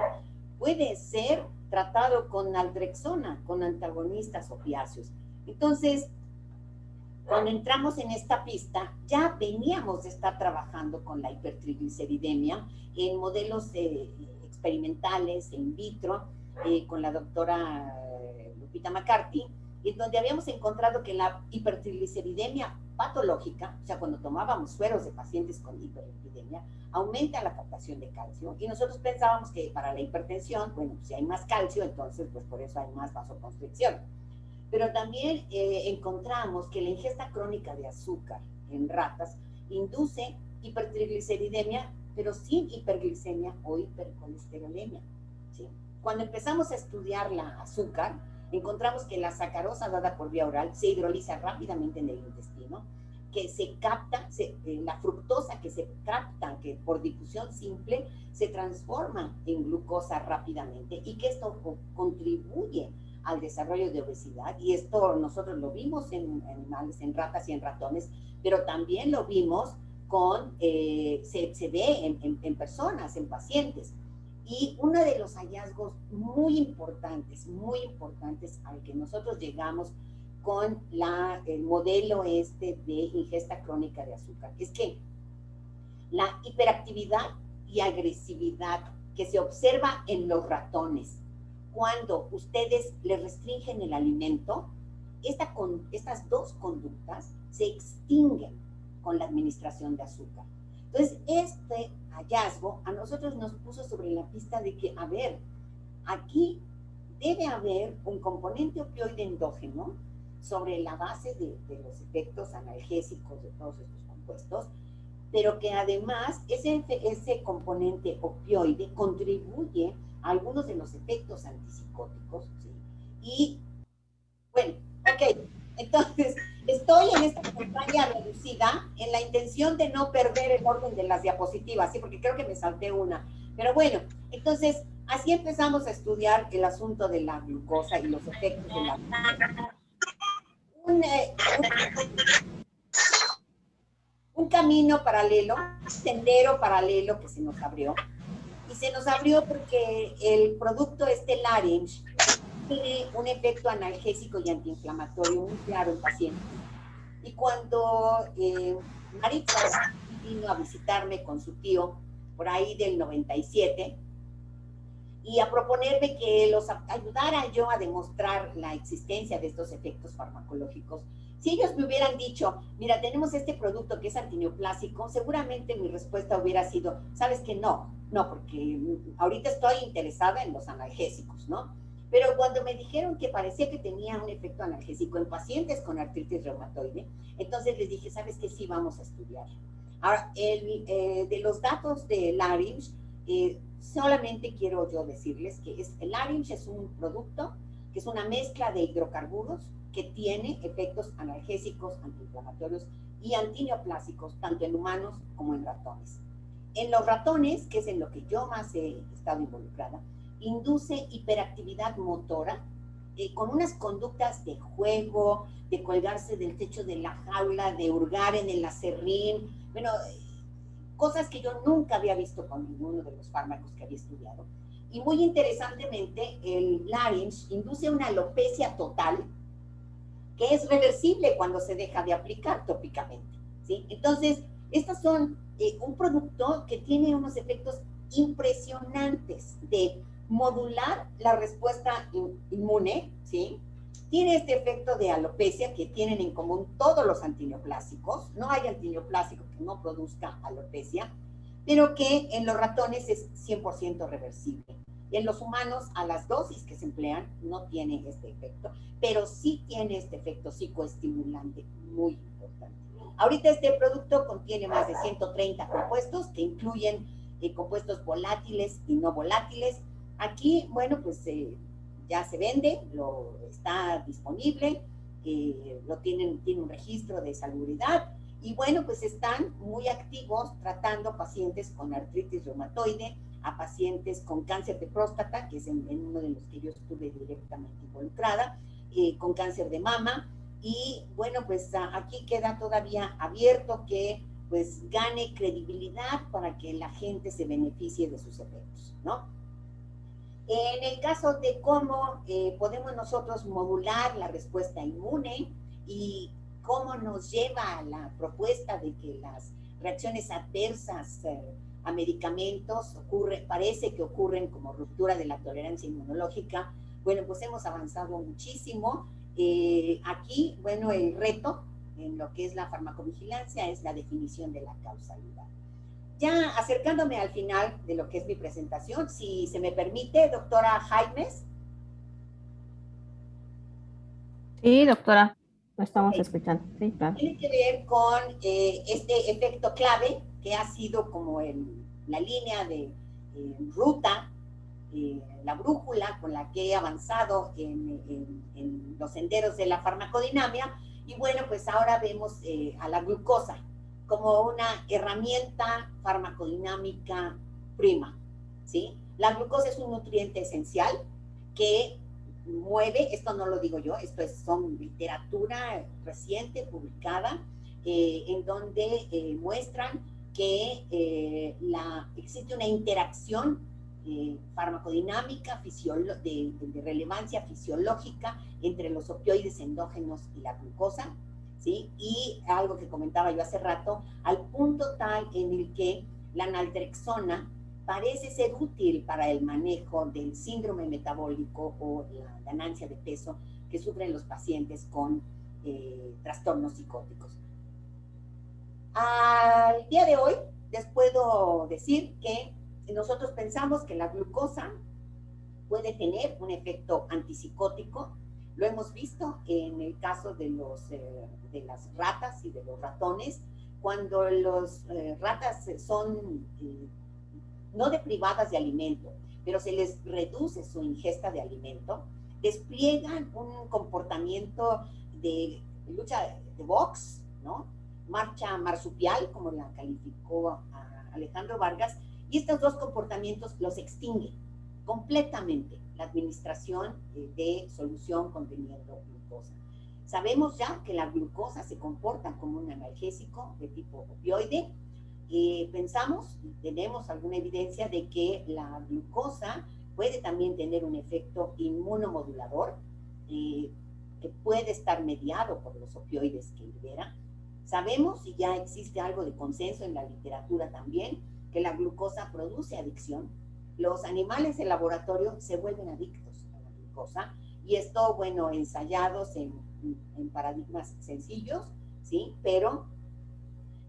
puede ser tratado con naltrexona, con antagonistas opiáceos. Entonces, cuando entramos en esta pista, ya veníamos de estar trabajando con la hipertrigliceridemia en modelos experimentales, in vitro, con la doctora Lupita McCarthy, en donde habíamos encontrado que la hipertrigliceridemia patológica, o sea, cuando tomábamos sueros de pacientes con hiperlipidemia, aumenta la captación de calcio, y nosotros pensábamos que para la hipertensión, bueno, si hay más calcio, entonces pues por eso hay más vasoconstricción. Pero también encontramos que la ingesta crónica de azúcar en ratas induce hipertrigliceridemia, pero sin hiperglicemia o hipercolesterolemia, ¿sí? Cuando empezamos a estudiar la azúcar, encontramos que la sacarosa dada por vía oral se hidroliza rápidamente en el intestino, que se capta, la fructosa que se capta, que por difusión simple se transforma en glucosa rápidamente, y que esto contribuye al desarrollo de obesidad. Y esto nosotros lo vimos en animales, en ratas y en ratones, pero también lo vimos se ve en personas, en pacientes. Y uno de los hallazgos muy importantes al que nosotros llegamos con el modelo de ingesta crónica de azúcar, es que la hiperactividad y agresividad que se observa en los ratones cuando ustedes les restringen el alimento, estas dos conductas se extinguen con la administración de azúcar. Entonces, este hallazgo a nosotros nos puso sobre la pista de que, a ver, aquí debe haber un componente opioide endógeno sobre la base de los efectos analgésicos de todos estos compuestos, pero que además ese componente opioide contribuye a algunos de los efectos antipsicóticos, ¿sí? Y, bueno, ok, entonces, estoy en esta campaña reducida en la intención de no perder el orden de las diapositivas, ¿sí? Porque creo que me salté una. Pero bueno, entonces, así empezamos a estudiar el asunto de la glucosa y los efectos de la glucosa. Un camino paralelo, un sendero paralelo que se nos abrió. Y se nos abrió porque el producto Laringe tiene un efecto analgésico y antiinflamatorio muy claro en pacientes. Y cuando Maritza vino a visitarme con su tío por ahí del 97 y a proponerme que los ayudara yo a demostrar la existencia de estos efectos farmacológicos, si ellos me hubieran dicho, mira, tenemos este producto que es antineoplásico, seguramente mi respuesta hubiera sido, ¿sabes qué? No, porque ahorita estoy interesada en los analgésicos, ¿no? Pero cuando me dijeron que parecía que tenía un efecto analgésico en pacientes con artritis reumatoide, entonces les dije, ¿sabes qué? Sí, vamos a estudiar. Ahora, de los datos de Laringe, Solamente quiero yo decirles que el Arinch es un producto que es una mezcla de hidrocarburos que tiene efectos analgésicos, antiinflamatorios y antineoplásicos, tanto en humanos como en ratones. En los ratones, que es en lo que yo más he estado involucrada, induce hiperactividad motora, con unas conductas de juego, de colgarse del techo de la jaula, de hurgar en el acerrín, bueno, cosas que yo nunca había visto con ninguno de los fármacos que había estudiado. Y muy interesantemente, el Larynx induce una alopecia total que es reversible cuando se deja de aplicar tópicamente, ¿sí? Entonces, estos son un producto que tiene unos efectos impresionantes de modular la respuesta inmune, ¿sí? Tiene este efecto de alopecia que tienen en común todos los antineoplásicos. No hay antineoplásico que no produzca alopecia, pero que en los ratones es 100% reversible. En los humanos, a las dosis que se emplean, no tiene este efecto, pero sí tiene este efecto psicoestimulante muy importante. Ahorita este producto contiene más de 130 compuestos que incluyen compuestos volátiles y no volátiles. Aquí, bueno, pues ya se vende, está disponible, tiene un registro de salubridad y bueno, pues están muy activos tratando pacientes con artritis reumatoide, a pacientes con cáncer de próstata, que es en uno de los que yo estuve directamente involucrada, con cáncer de mama, y bueno, pues aquí queda todavía abierto que pues gane credibilidad para que la gente se beneficie de sus efectos, ¿no? En el caso de cómo podemos nosotros modular la respuesta inmune y cómo nos lleva a la propuesta de que las reacciones adversas a medicamentos parece que ocurren como ruptura de la tolerancia inmunológica, bueno, pues hemos avanzado muchísimo. Aquí, bueno, el reto en lo que es la farmacovigilancia es la definición de la causalidad. Ya acercándome al final de lo que es mi presentación, si se me permite, doctora Jaimes. Sí, doctora, lo estamos escuchando. Sí, claro. Tiene que ver con este efecto clave que ha sido como la línea de ruta, la brújula con la que he avanzado en los senderos de la farmacodinamia. Y bueno, pues ahora vemos a la glucosa como una herramienta farmacodinámica prima, ¿sí? La glucosa es un nutriente esencial que mueve, esto no lo digo yo, son literatura reciente publicada, en donde muestran que existe una interacción farmacodinámica de relevancia fisiológica entre los opioides endógenos y la glucosa, ¿sí? Y algo que comentaba yo hace rato, al punto tal en el que la naltrexona parece ser útil para el manejo del síndrome metabólico o la ganancia de peso que sufren los pacientes con trastornos psicóticos. Al día de hoy les puedo decir que nosotros pensamos que la glucosa puede tener un efecto antipsicótico. Lo hemos visto en el caso de las ratas y de los ratones, cuando las ratas son no deprivadas de alimento, pero se les reduce su ingesta de alimento, despliegan un comportamiento de lucha de box, ¿no? Marcha marsupial, como la calificó a Alejandro Vargas, y estos dos comportamientos los extingue completamente la administración de solución conteniendo glucosa. Sabemos ya que la glucosa se comporta como un analgésico de tipo opioide. Pensamos, tenemos alguna evidencia de que la glucosa puede también tener un efecto inmunomodulador, que puede estar mediado por los opioides que libera. Sabemos, y ya existe algo de consenso en la literatura también, que la glucosa produce adicción. Los animales de laboratorio se vuelven adictos a la glucosa, y esto, bueno, ensayados en paradigmas sencillos, ¿sí? Pero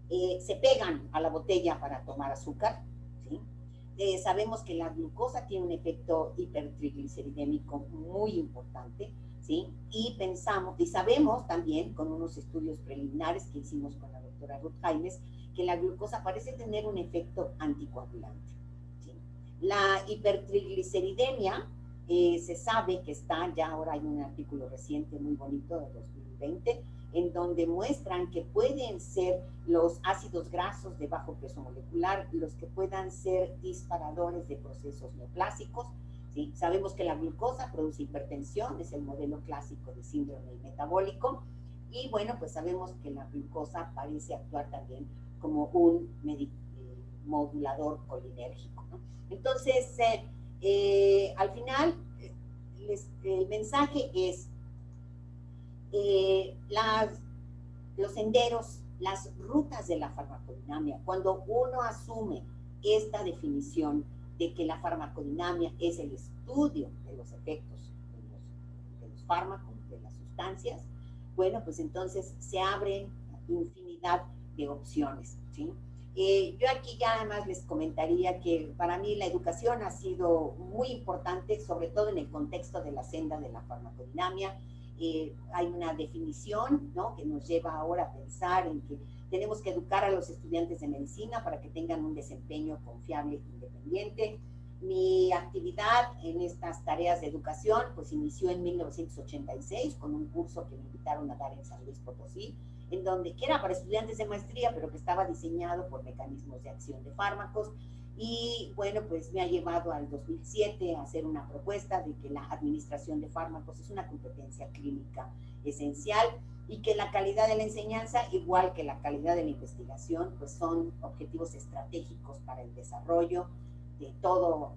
se pegan a la botella para tomar azúcar, ¿sí? Sabemos que la glucosa tiene un efecto hipertrigliceridémico muy importante, ¿sí? Y sabemos también, con unos estudios preliminares que hicimos con la doctora Ruth Jaimes, que la glucosa parece tener un efecto anticoagulante, ¿sí? La hipertrigliceridemia se sabe que está, ya ahora hay un artículo reciente muy bonito de 2020, en donde muestran que pueden ser los ácidos grasos de bajo peso molecular los que puedan ser disparadores de procesos neoplásicos. ¿Sí? Sabemos que la glucosa produce hipertensión, es el modelo clásico de síndrome metabólico, y bueno, pues sabemos que la glucosa parece actuar también como un modulador colinérgico, ¿no? Entonces, al final, el mensaje es los senderos, las rutas de la farmacodinamia. Cuando uno asume esta definición de que la farmacodinamia es el estudio de los efectos de los fármacos, de las sustancias, bueno, pues entonces se abren infinidad de opciones, ¿sí? Yo aquí ya además les comentaría que para mí la educación ha sido muy importante, sobre todo en el contexto de la senda de la farmacodinamia. Hay una definición, ¿no?, que nos lleva ahora a pensar en que tenemos que educar a los estudiantes de medicina para que tengan un desempeño confiable e independiente. Mi actividad en estas tareas de educación pues inició en 1986 con un curso que me invitaron a dar en San Luis Potosí, en donde, que era para estudiantes de maestría, pero que estaba diseñado por mecanismos de acción de fármacos. Y bueno, pues me ha llevado al 2007 a hacer una propuesta de que la administración de fármacos es una competencia clínica esencial y que la calidad de la enseñanza, igual que la calidad de la investigación, pues son objetivos estratégicos para el desarrollo de todo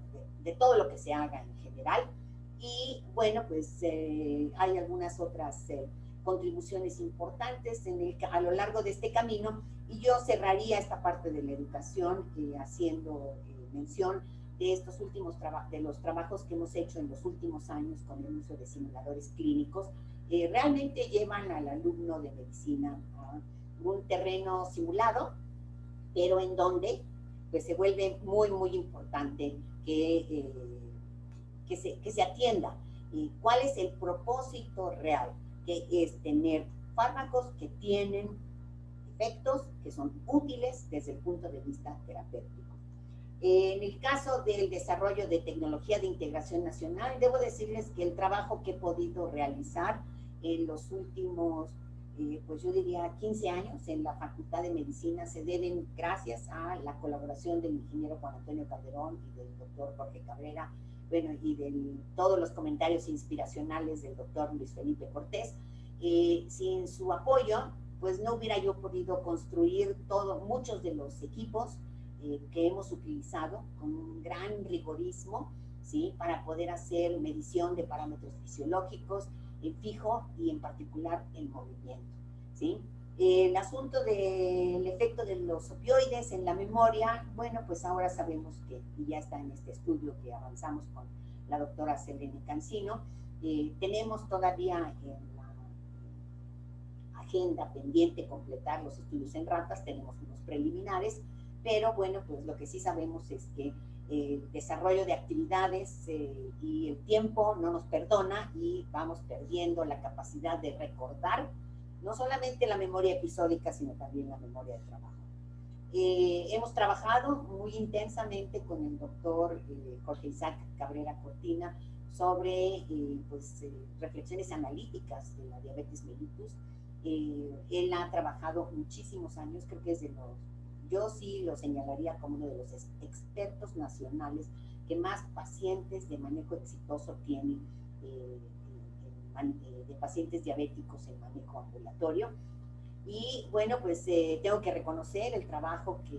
lo que se haga en general. Y bueno, pues hay algunas otras contribuciones importantes a lo largo de este camino, y yo cerraría esta parte de la educación haciendo mención de estos últimos de los trabajos que hemos hecho en los últimos años con el uso de simuladores clínicos. Realmente llevan al alumno de medicina a un terreno simulado, pero en donde pues se vuelve muy, muy importante que se atienda cuál es el propósito real, que es tener fármacos que tienen efectos que son útiles desde el punto de vista terapéutico. En el caso del desarrollo de tecnología de integración nacional, debo decirles que el trabajo que he podido realizar en los últimos, pues yo diría 15 años en la Facultad de Medicina se deben gracias a la colaboración del ingeniero Juan Antonio Calderón y del doctor Jorge Cabrera, bueno, y de todos los comentarios inspiracionales del doctor Luis Felipe Cortés. Sin su apoyo, pues no hubiera yo podido construir muchos de los equipos que hemos utilizado con un gran rigorismo, ¿sí?, para poder hacer medición de parámetros fisiológicos en fijo y en particular el movimiento, ¿sí? El asunto del efecto de los opioides en la memoria, bueno, pues ahora sabemos que, y ya está en este estudio que avanzamos con la doctora Selene Cancino, tenemos todavía en la agenda pendiente completar los estudios en ratas, tenemos unos preliminares, pero bueno, pues lo que sí sabemos es que el desarrollo de actividades y el tiempo no nos perdona y vamos perdiendo la capacidad de recordar no solamente la memoria episódica, sino también la memoria de trabajo. Hemos trabajado muy intensamente con el doctor Jorge Isaac Cabrera Cortina sobre reflexiones analíticas de la diabetes mellitus. Él ha trabajado muchísimos años, creo que es yo sí lo señalaría como uno de los expertos nacionales que más pacientes de manejo exitoso tiene de pacientes diabéticos en manejo ambulatorio. Y bueno, pues tengo que reconocer el trabajo que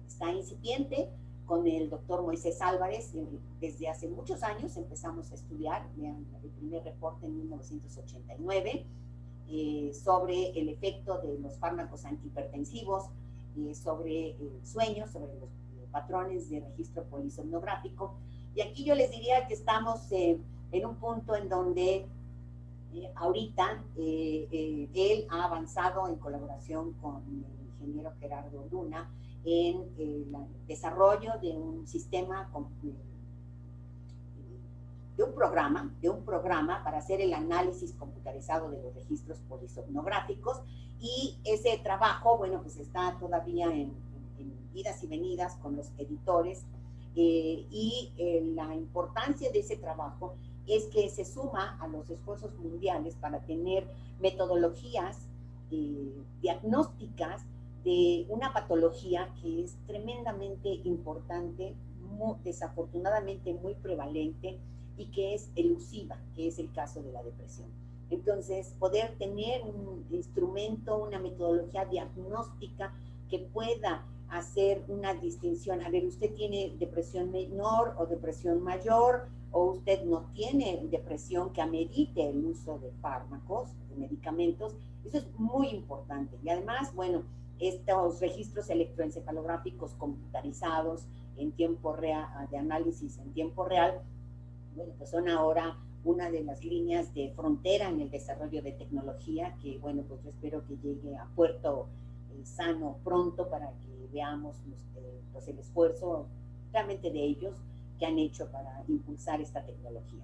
está incipiente con el doctor Moisés Álvarez. Desde hace muchos años empezamos a estudiar, vean, el primer reporte en 1989, sobre el efecto de los fármacos antihipertensivos, sobre el sueño, sobre los patrones de registro polisomnográfico. Y aquí yo les diría que estamos en un punto en donde ahorita él ha avanzado en colaboración con el ingeniero Gerardo Luna en el desarrollo de un sistema, de un programa para hacer el análisis computarizado de los registros polisomnográficos, y ese trabajo, bueno, pues está todavía en idas y venidas con los editores. La importancia de ese trabajo es que se suma a los esfuerzos mundiales para tener metodologías diagnósticas de una patología que es tremendamente importante, desafortunadamente muy prevalente y que es elusiva, que es el caso de la depresión. Entonces, poder tener un instrumento, una metodología diagnóstica que pueda hacer una distinción. A ver, usted tiene depresión menor o depresión mayor, o usted no tiene depresión que amerite el uso de fármacos, de medicamentos. Eso es muy importante. Y además, bueno, estos registros electroencefalográficos computarizados en tiempo real, de análisis en tiempo real, bueno, pues son ahora una de las líneas de frontera en el desarrollo de tecnología que, bueno, pues yo espero que llegue a puerto sano pronto para que veamos pues el esfuerzo realmente de ellos que han hecho para impulsar esta tecnología.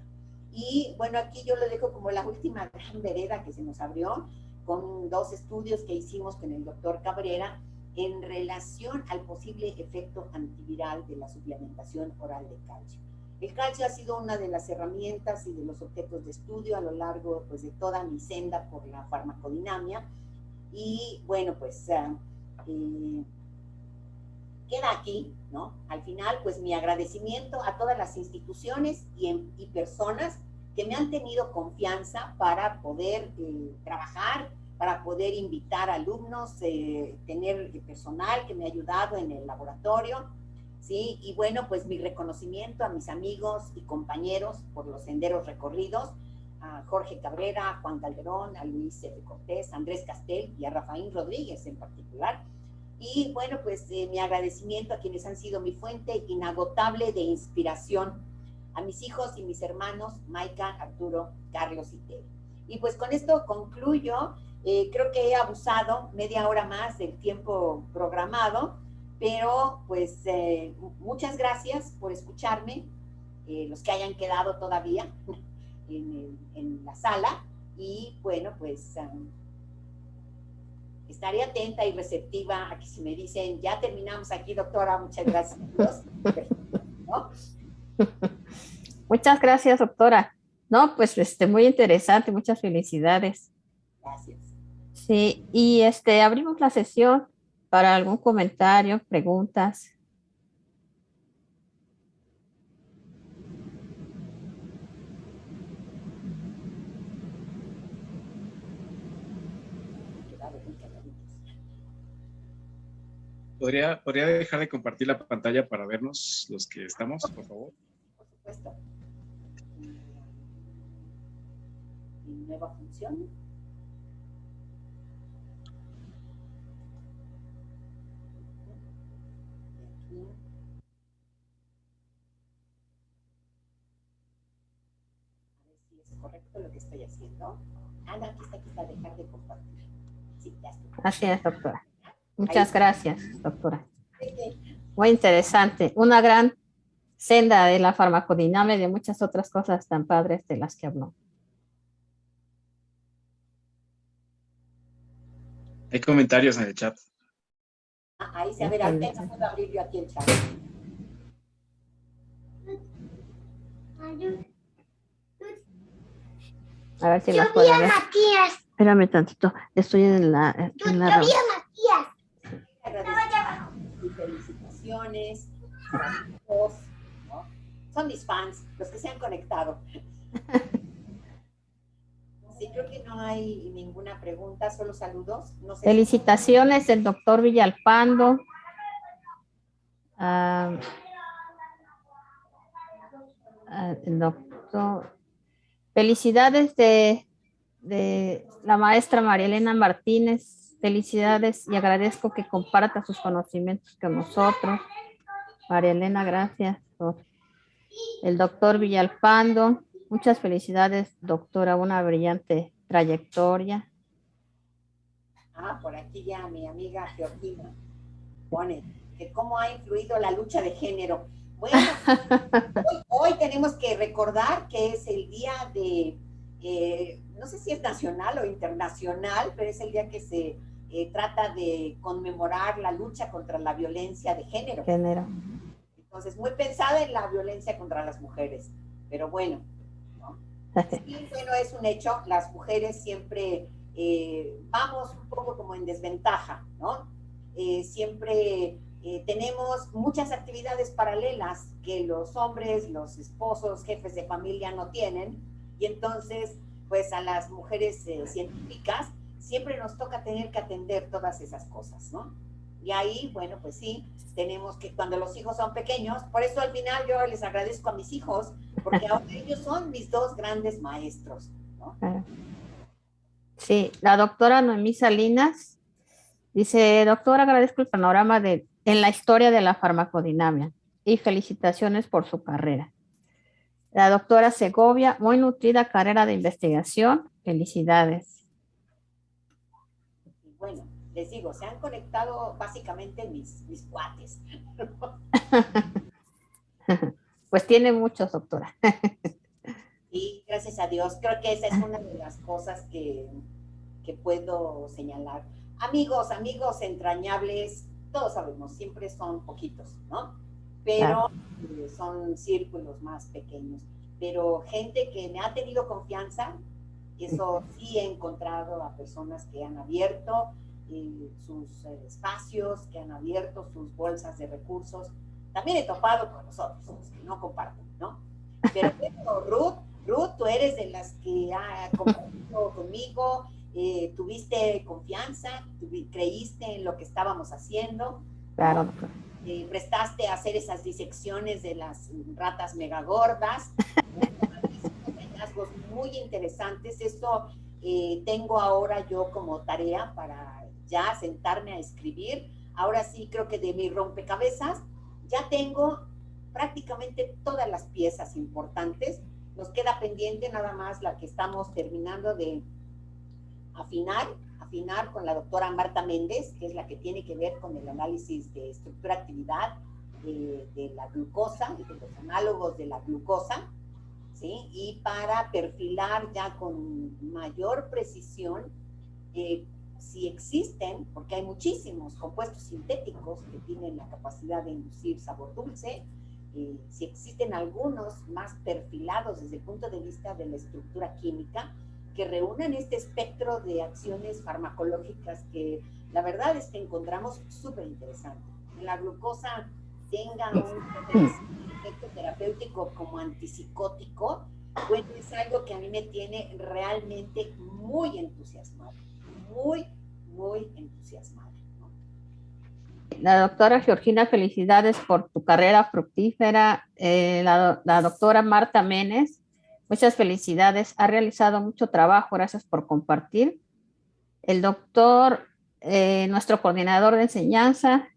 Y bueno, aquí yo lo dejo como la última gran vereda que se nos abrió con 2 estudios que hicimos con el doctor Cabrera en relación al posible efecto antiviral de la suplementación oral de calcio. El calcio ha sido una de las herramientas y de los objetos de estudio a lo largo pues, de toda mi senda por la farmacodinamia. Y bueno, pues queda aquí, ¿no? Al final, pues mi agradecimiento a todas las instituciones y personas que me han tenido confianza para poder trabajar, para poder invitar alumnos, tener personal que me ha ayudado en el laboratorio, ¿sí? Y bueno, pues mi reconocimiento a mis amigos y compañeros por los senderos recorridos, a Jorge Cabrera, a Juan Calderón, a Luis F. Cortés, a Andrés Castel y a Rafaín Rodríguez en particular. Y bueno, pues mi agradecimiento a quienes han sido mi fuente inagotable de inspiración, a mis hijos y mis hermanos, Maika, Arturo, Carlos y Tere. Y pues con esto concluyo. Creo que he abusado media hora más del tiempo programado, pero pues muchas gracias por escucharme, los que hayan quedado todavía en la sala, y bueno, pues estaré atenta y receptiva a que si me dicen, ya terminamos aquí, doctora, muchas gracias. ¿No? Muchas gracias, doctora. No, pues muy interesante, muchas felicidades. Gracias. Sí, y abrimos la sesión para algún comentario, preguntas. ¿Podría dejar de compartir la pantalla para vernos los que estamos, por favor? Por supuesto. ¿Y nueva función? Correcto lo que estoy haciendo. Ana, aquí está, dejar de compartir. Sí, ya estoy. Así es, doctora. Muchas gracias, doctora. Muy interesante. Una gran senda de la farmacodinamia y de muchas otras cosas tan padres de las que habló. Hay comentarios en el chat. Ahí se verá, no puedo abrir yo aquí el chat. A ver si las puedo ver. Matías. Espérame tantito, estoy en la... Yo vi a Matías. Y felicitaciones a todos, ¿no? Son mis fans, los que se han conectado. Sí, creo que no hay ninguna pregunta, solo saludos. No sé Felicitaciones del doctor Villalpando. El doctor... Felicidades de la maestra María Elena Martínez. Felicidades y agradezco que comparta sus conocimientos con nosotros. María Elena, gracias por el doctor Villalpando. Muchas felicidades, doctora, una brillante trayectoria. Por aquí ya mi amiga Georgina pone que cómo ha influido la lucha de género. Bueno, hoy tenemos que recordar que es el día de, no sé si es nacional o internacional, pero es el día que se trata de conmemorar la lucha contra la violencia de género. Entonces, muy pensada en la violencia contra las mujeres, pero bueno, ¿no? Sí, bueno, es un hecho, las mujeres siempre vamos un poco como en desventaja, ¿no? Siempre tenemos muchas actividades paralelas que los hombres, los esposos, jefes de familia no tienen, y entonces, pues a las mujeres científicas siempre nos toca tener que atender todas esas cosas, ¿no? Y ahí, bueno, pues sí, tenemos que, cuando los hijos son pequeños, por eso al final yo les agradezco a mis hijos, porque ahora ellos son mis dos grandes maestros, ¿no? Sí, la doctora Noemí Salinas dice, doctora, agradezco el panorama en la historia de la farmacodinamia y felicitaciones por su carrera. La doctora Segovia, muy nutrida carrera de investigación, felicidades. Y bueno, les digo, se han conectado básicamente mis cuates. Pues tiene muchos, doctora. Y gracias a Dios, creo que esa es una de las cosas que puedo señalar. Amigos entrañables, todos sabemos, siempre son poquitos, ¿no? Pero son círculos más pequeños. Pero gente que me ha tenido confianza, eso sí he encontrado a personas que han abierto sus espacios, que han abierto sus bolsas de recursos. También he topado con los otros, que no comparten, ¿no? Pero Ruth, tú eres de las que ha compartido conmigo, tuviste confianza, creíste en lo que estábamos haciendo. Claro. Prestaste a hacer esas disecciones de las ratas megagordas. Hallazgos muy interesantes. Esto tengo ahora yo como tarea para ya sentarme a escribir. Ahora sí creo que de mi rompecabezas ya tengo prácticamente todas las piezas importantes. Nos queda pendiente nada más la que estamos terminando de afinar con la doctora Marta Méndez, que es la que tiene que ver con el análisis de estructura-actividad de la glucosa y de los análogos de la glucosa, ¿sí? Y para perfilar ya con mayor precisión si existen, porque hay muchísimos compuestos sintéticos que tienen la capacidad de inducir sabor dulce, si existen algunos más perfilados desde el punto de vista de la estructura química, que reúnan este espectro de acciones farmacológicas que la verdad es que encontramos súper interesante. La glucosa tenga un efecto terapéutico como antipsicótico, pues es algo que a mí me tiene realmente muy entusiasmada, muy entusiasmada. La doctora Georgina, felicidades por tu carrera fructífera. La doctora Marta Méndez, muchas felicidades, ha realizado mucho trabajo, gracias por compartir. El doctor, nuestro coordinador de enseñanza,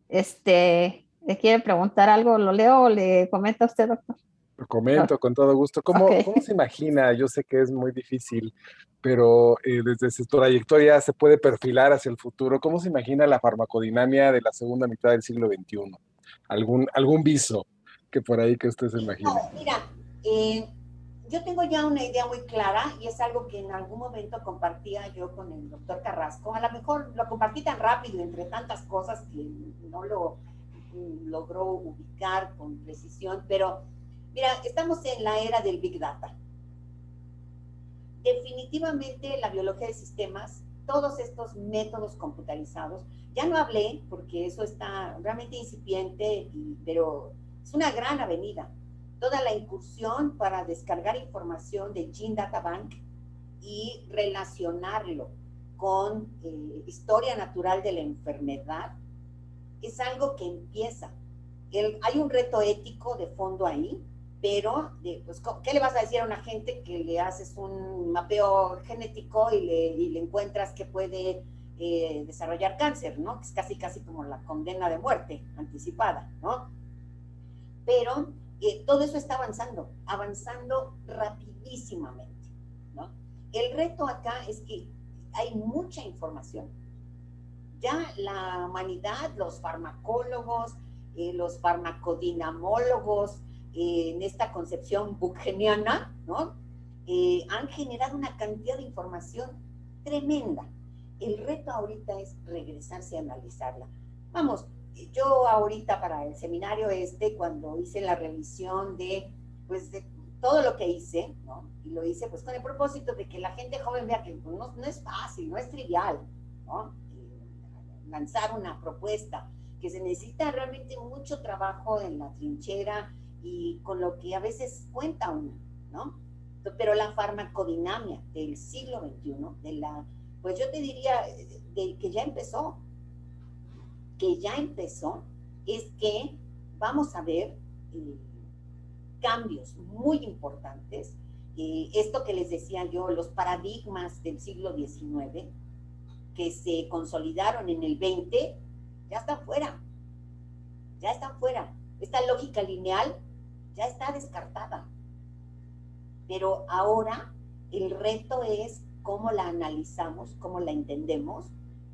le quiere preguntar algo, ¿lo leo o le comenta a usted, doctor? Lo comento con todo gusto. ¿Cómo se imagina? Yo sé que es muy difícil, pero desde su trayectoria se puede perfilar hacia el futuro. ¿Cómo se imagina la farmacodinamia de la segunda mitad del siglo XXI? ¿Algún viso que por ahí que usted se imagine? No, mira, yo tengo ya una idea muy clara y es algo que en algún momento compartía yo con el doctor Carrasco. A lo mejor lo compartí tan rápido entre tantas cosas que no lo logró ubicar con precisión, pero mira, estamos en la era del Big Data. Definitivamente la biología de sistemas, todos estos métodos computarizados, ya no hablé porque eso está realmente incipiente, pero es una gran avenida. Toda la incursión para descargar información de Gene Data Bank y relacionarlo con historia natural de la enfermedad es algo que empieza. Hay un reto ético de fondo ahí, pero pues, ¿qué le vas a decir a una gente que le haces un mapeo genético y le encuentras que puede desarrollar cáncer, ¿no? Que es casi como la condena de muerte anticipada, ¿no? Pero todo eso está avanzando rapidísimamente, ¿no? El reto acá es que hay mucha información. Ya la humanidad, los farmacólogos, los farmacodinamólogos, en esta concepción bucheniana, ¿no? Han generado una cantidad de información tremenda. El reto ahorita es regresarse a analizarla. Vamos, yo ahorita para el seminario cuando hice la revisión de, pues, de todo lo que hice, ¿no? Y lo hice pues con el propósito de que la gente joven vea que pues, no es fácil, no es trivial, ¿no? Lanzar una propuesta, que se necesita realmente mucho trabajo en la trinchera y con lo que a veces cuenta uno, ¿no? Pero la farmacodinamia del siglo XXI, pues yo te diría que ya empezó, es que vamos a ver cambios muy importantes. Esto que les decía yo, los paradigmas del siglo XIX, que se consolidaron en el 20, ya están fuera. Esta lógica lineal ya está descartada. Pero ahora el reto es cómo la analizamos, cómo la entendemos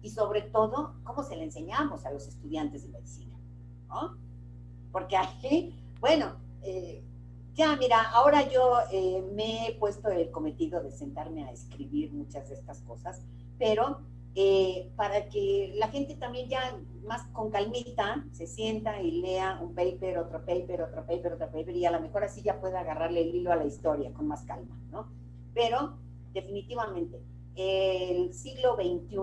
y sobre todo cómo se la enseñamos a los estudiantes de medicina, ¿no? Porque aquí, bueno, ya mira, ahora yo me he puesto el cometido de sentarme a escribir muchas de estas cosas, pero para que la gente también ya más con calmita se sienta y lea un paper, otro paper, y a lo mejor así ya puede agarrarle el hilo a la historia con más calma, ¿no? Pero definitivamente el siglo XXI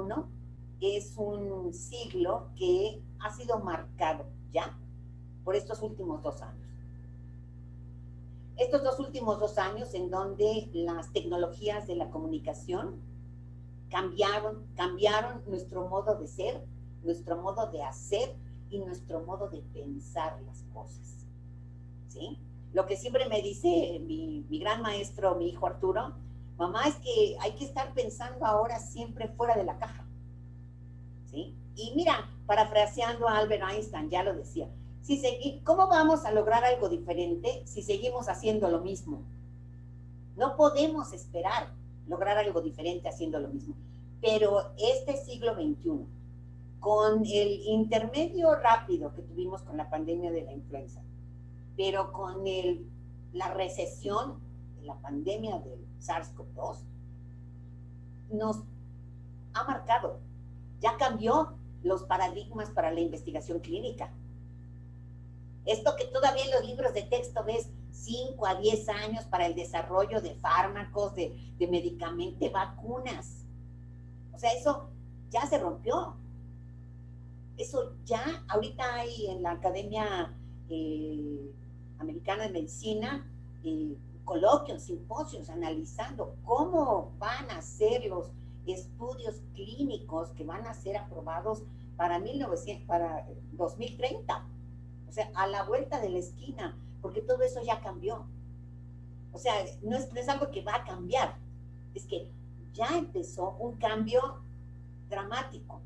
es un siglo que ha sido marcado ya por estos últimos 2 años. Estos 2 últimos 2 años en donde las tecnologías de la comunicación cambiaron nuestro modo de ser, nuestro modo de hacer y nuestro modo de pensar las cosas, ¿sí? Lo que siempre me dice mi gran maestro, mi hijo Arturo, mamá, es que hay que estar pensando ahora siempre fuera de la caja, ¿sí? Y mira, parafraseando a Albert Einstein, ya lo decía, ¿cómo vamos a lograr algo diferente si seguimos haciendo lo mismo? No podemos esperar lograr algo diferente haciendo lo mismo. Pero este siglo XXI, con el intermedio rápido que tuvimos con la pandemia de la influenza, pero con la recesión de la pandemia del SARS-CoV-2, nos ha marcado, ya cambió los paradigmas para la investigación clínica. Esto que todavía en los libros de texto ves 5 a 10 años para el desarrollo de fármacos, de medicamentos, de vacunas. O sea, eso ya se rompió. Eso ya, ahorita hay en la Academia Americana de Medicina coloquios, simposios, analizando cómo van a ser los estudios clínicos que van a ser aprobados para 2030. O sea, a la vuelta de la esquina, porque todo eso ya cambió. O sea, no es algo que va a cambiar, es que ya empezó un cambio dramático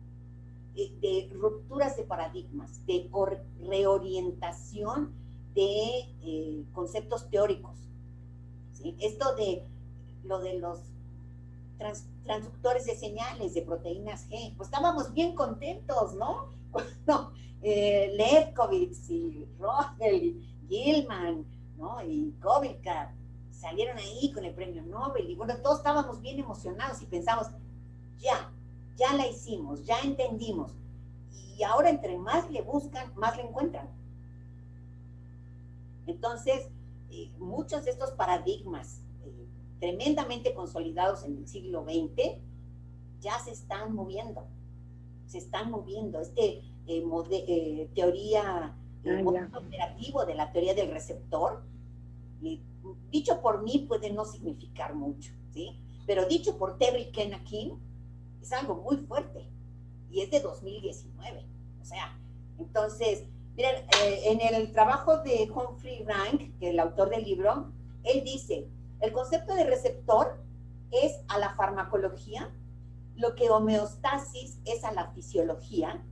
de rupturas de paradigmas, de reorientación de conceptos teóricos, ¿sí? Esto de lo de los transductores de señales de proteínas G, pues estábamos bien contentos, ¿no? Cuando Lefkowitz y Roswell y Gilman, ¿no? Y Kovilka salieron ahí con el premio Nobel y bueno, todos estábamos bien emocionados y pensamos, ya la hicimos, ya entendimos y ahora entre más le buscan, más le encuentran. Entonces, muchos de estos paradigmas tremendamente consolidados en el siglo XX ya se están moviendo. Teoría, modelo operativo de la teoría del receptor, dicho por mí puede no significar mucho, ¿sí? Pero dicho por Terry Kenakin es algo muy fuerte y es de 2019. O sea, entonces, miren, en el trabajo de Humphrey Rank, que es el autor del libro, él dice, el concepto de receptor es a la farmacología lo que homeostasis es a la fisiología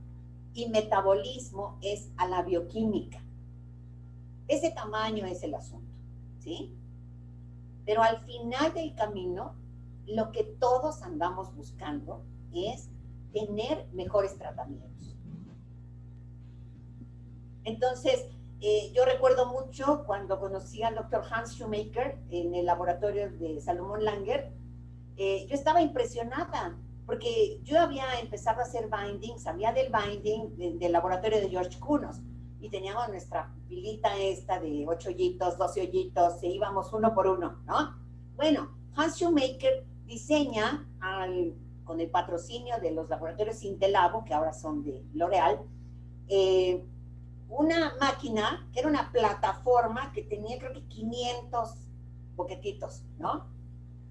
y metabolismo es a la bioquímica. Ese tamaño es el asunto, ¿sí? Pero al final del camino, lo que todos andamos buscando es tener mejores tratamientos. Entonces, yo recuerdo mucho cuando conocí al doctor Hans Shoemaker en el laboratorio de Salomon Langer, yo estaba impresionada porque yo había empezado a hacer binding, sabía del binding del laboratorio de George Counos, y teníamos nuestra pilita esta de 8 hoyitos, 12 hoyitos, e íbamos uno por uno, ¿no? Bueno, Hans Shoemaker diseña, con el patrocinio de los laboratorios Intelabo, que ahora son de L'Oréal, una máquina que era una plataforma que tenía creo que 500 boquetitos, ¿no?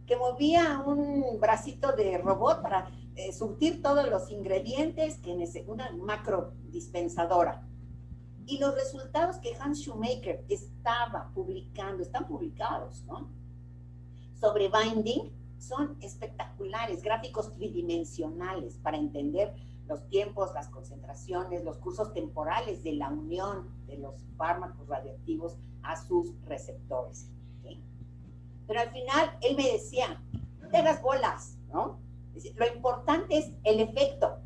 Que movía un bracito de robot para surtir todos los ingredientes que una macro dispensadora. Y los resultados que Hans Shoemaker estaba publicando, están publicados, ¿no? Sobre binding, son espectaculares, gráficos tridimensionales para entender los tiempos, las concentraciones, los cursos temporales de la unión de los fármacos radioactivos a sus receptores. ¿Sí? Pero al final, él me decía, no te hagas bolas, ¿no? Lo importante es el efecto.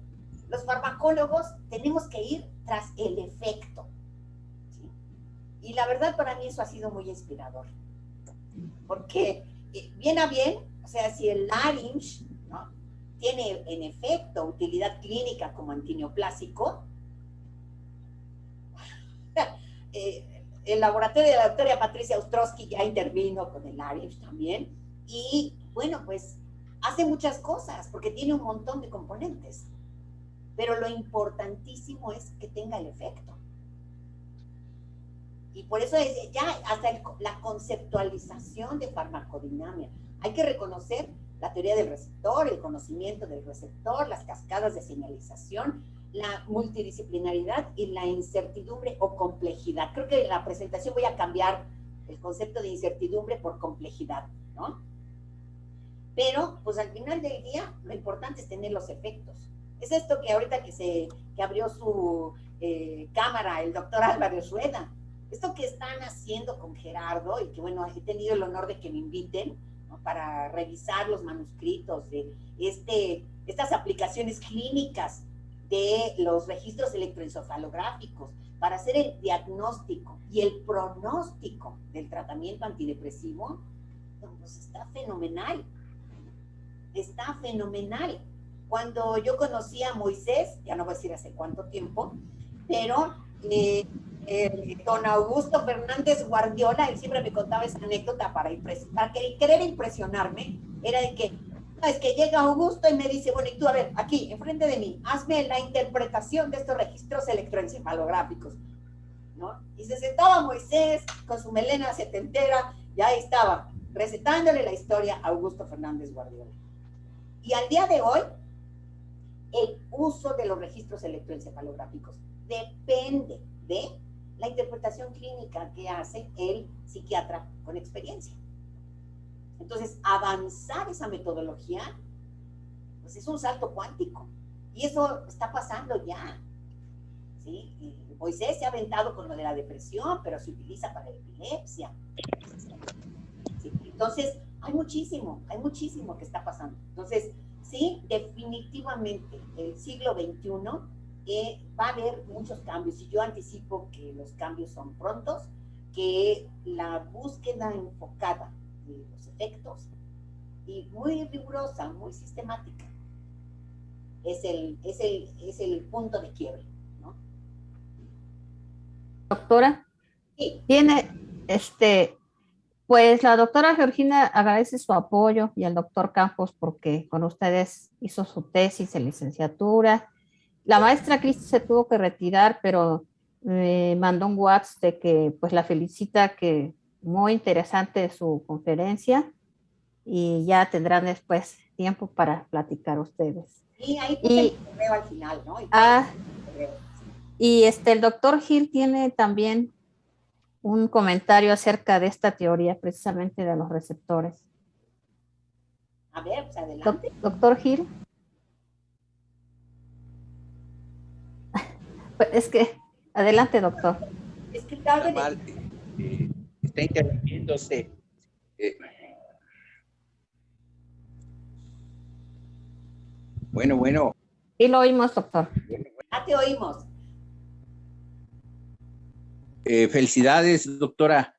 Los farmacólogos tenemos que ir tras el efecto. ¿Sí? Y la verdad, para mí eso ha sido muy inspirador. Porque, bien a bien, o sea, si el Larynx, ¿no?, tiene en efecto utilidad clínica como antineoplásico, el laboratorio de la doctora Patricia Ostrowski ya intervino con el Larynx también, y bueno, pues hace muchas cosas porque tiene un montón de componentes, pero lo importantísimo es que tenga el efecto. Y por eso es ya hasta la conceptualización de farmacodinamia. Hay que reconocer la teoría del receptor, el conocimiento del receptor, las cascadas de señalización, la multidisciplinaridad y la incertidumbre o complejidad. Creo que en la presentación voy a cambiar el concepto de incertidumbre por complejidad, ¿no? Pero, pues al final del día, lo importante es tener los efectos. Es esto que ahorita que abrió su cámara el doctor Álvarez Rueda. Esto que están haciendo con Gerardo, y que bueno, he tenido el honor de que me inviten, ¿no?, para revisar los manuscritos de estas aplicaciones clínicas de los registros electroencefalográficos, para hacer el diagnóstico y el pronóstico del tratamiento antidepresivo, pues está fenomenal. Está fenomenal. Cuando yo conocí a Moisés, ya no voy a decir hace cuánto tiempo, pero don Augusto Fernández Guardiola, él siempre me contaba esa anécdota para querer impresionarme, era de que, no, es que llega Augusto y me dice, bueno, y tú, a ver, aquí, enfrente de mí, hazme la interpretación de estos registros electroencefalográficos, ¿no? Y se sentaba Moisés con su melena setentera, y ahí estaba, recetándole la historia a Augusto Fernández Guardiola. Y al día de hoy, el uso de los registros electroencefalográficos depende de la interpretación clínica que hace el psiquiatra con experiencia. Entonces, avanzar esa metodología, pues es un salto cuántico. Y eso está pasando ya. ¿Sí? Moisés se ha aventado con lo de la depresión, pero se utiliza para la epilepsia. ¿Sí? Entonces, hay muchísimo que está pasando. Entonces, sí, definitivamente, el siglo XXI va a haber muchos cambios, y yo anticipo que los cambios son prontos, que la búsqueda enfocada de los efectos y muy rigurosa, muy sistemática, es el punto de quiebre, ¿no? Doctora, Sí. Tiene, pues la doctora Georgina agradece su apoyo, y al doctor Campos porque con ustedes hizo su tesis de licenciatura. La maestra Cristi se tuvo que retirar, pero me mandó un WhatsApp de que pues la felicita, que muy interesante su conferencia, y ya tendrán después tiempo para platicar ustedes. Y ahí puse el correo al final, ¿no? Y el doctor Gil tiene también un comentario acerca de esta teoría precisamente de los receptores. A ver, pues adelante. Doctor Gil. Es que, adelante, doctor. Es que está mal, está interrumpiéndose. Bueno. Y lo oímos, doctor. Ya te oímos. Felicidades, doctora.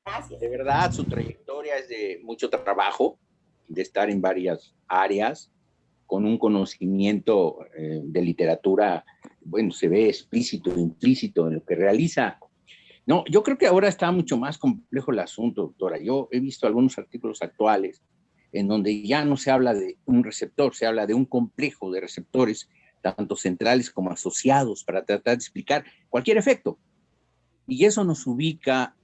Gracias. De verdad, su trayectoria es de mucho trabajo, de estar en varias áreas, con un conocimiento de literatura, bueno, se ve explícito, implícito en lo que realiza. No, yo creo que ahora está mucho más complejo el asunto, doctora. Yo he visto algunos artículos actuales en donde ya no se habla de un receptor, se habla de un complejo de receptores, tanto centrales como asociados, para tratar de explicar cualquier efecto. Y eso nos ubica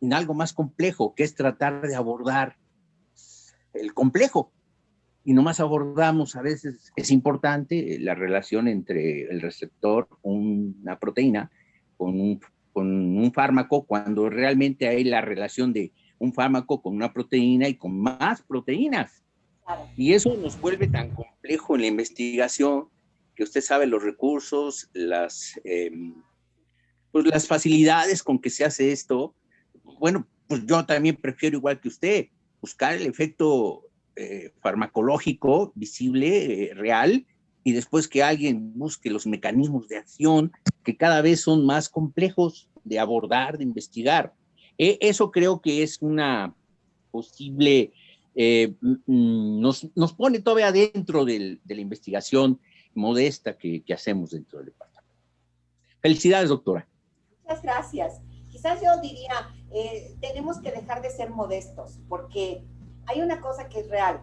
en algo más complejo, que es tratar de abordar el complejo. Y nomás abordamos, a veces es importante la relación entre el receptor, una proteína, con un fármaco, cuando realmente hay la relación de un fármaco con una proteína y con más proteínas. Claro. Y eso nos vuelve tan complejo en la investigación, que usted sabe los recursos, pues las facilidades con que se hace esto. Bueno, pues yo también prefiero, igual que usted, buscar el efecto farmacológico visible, real, y después que alguien busque los mecanismos de acción que cada vez son más complejos de abordar, de investigar. Eso creo que es una posible, nos pone todavía dentro de la investigación modesta que hacemos dentro del departamento. Felicidades, doctora. Muchas gracias. Quizás yo diría, tenemos que dejar de ser modestos, porque hay una cosa que es real.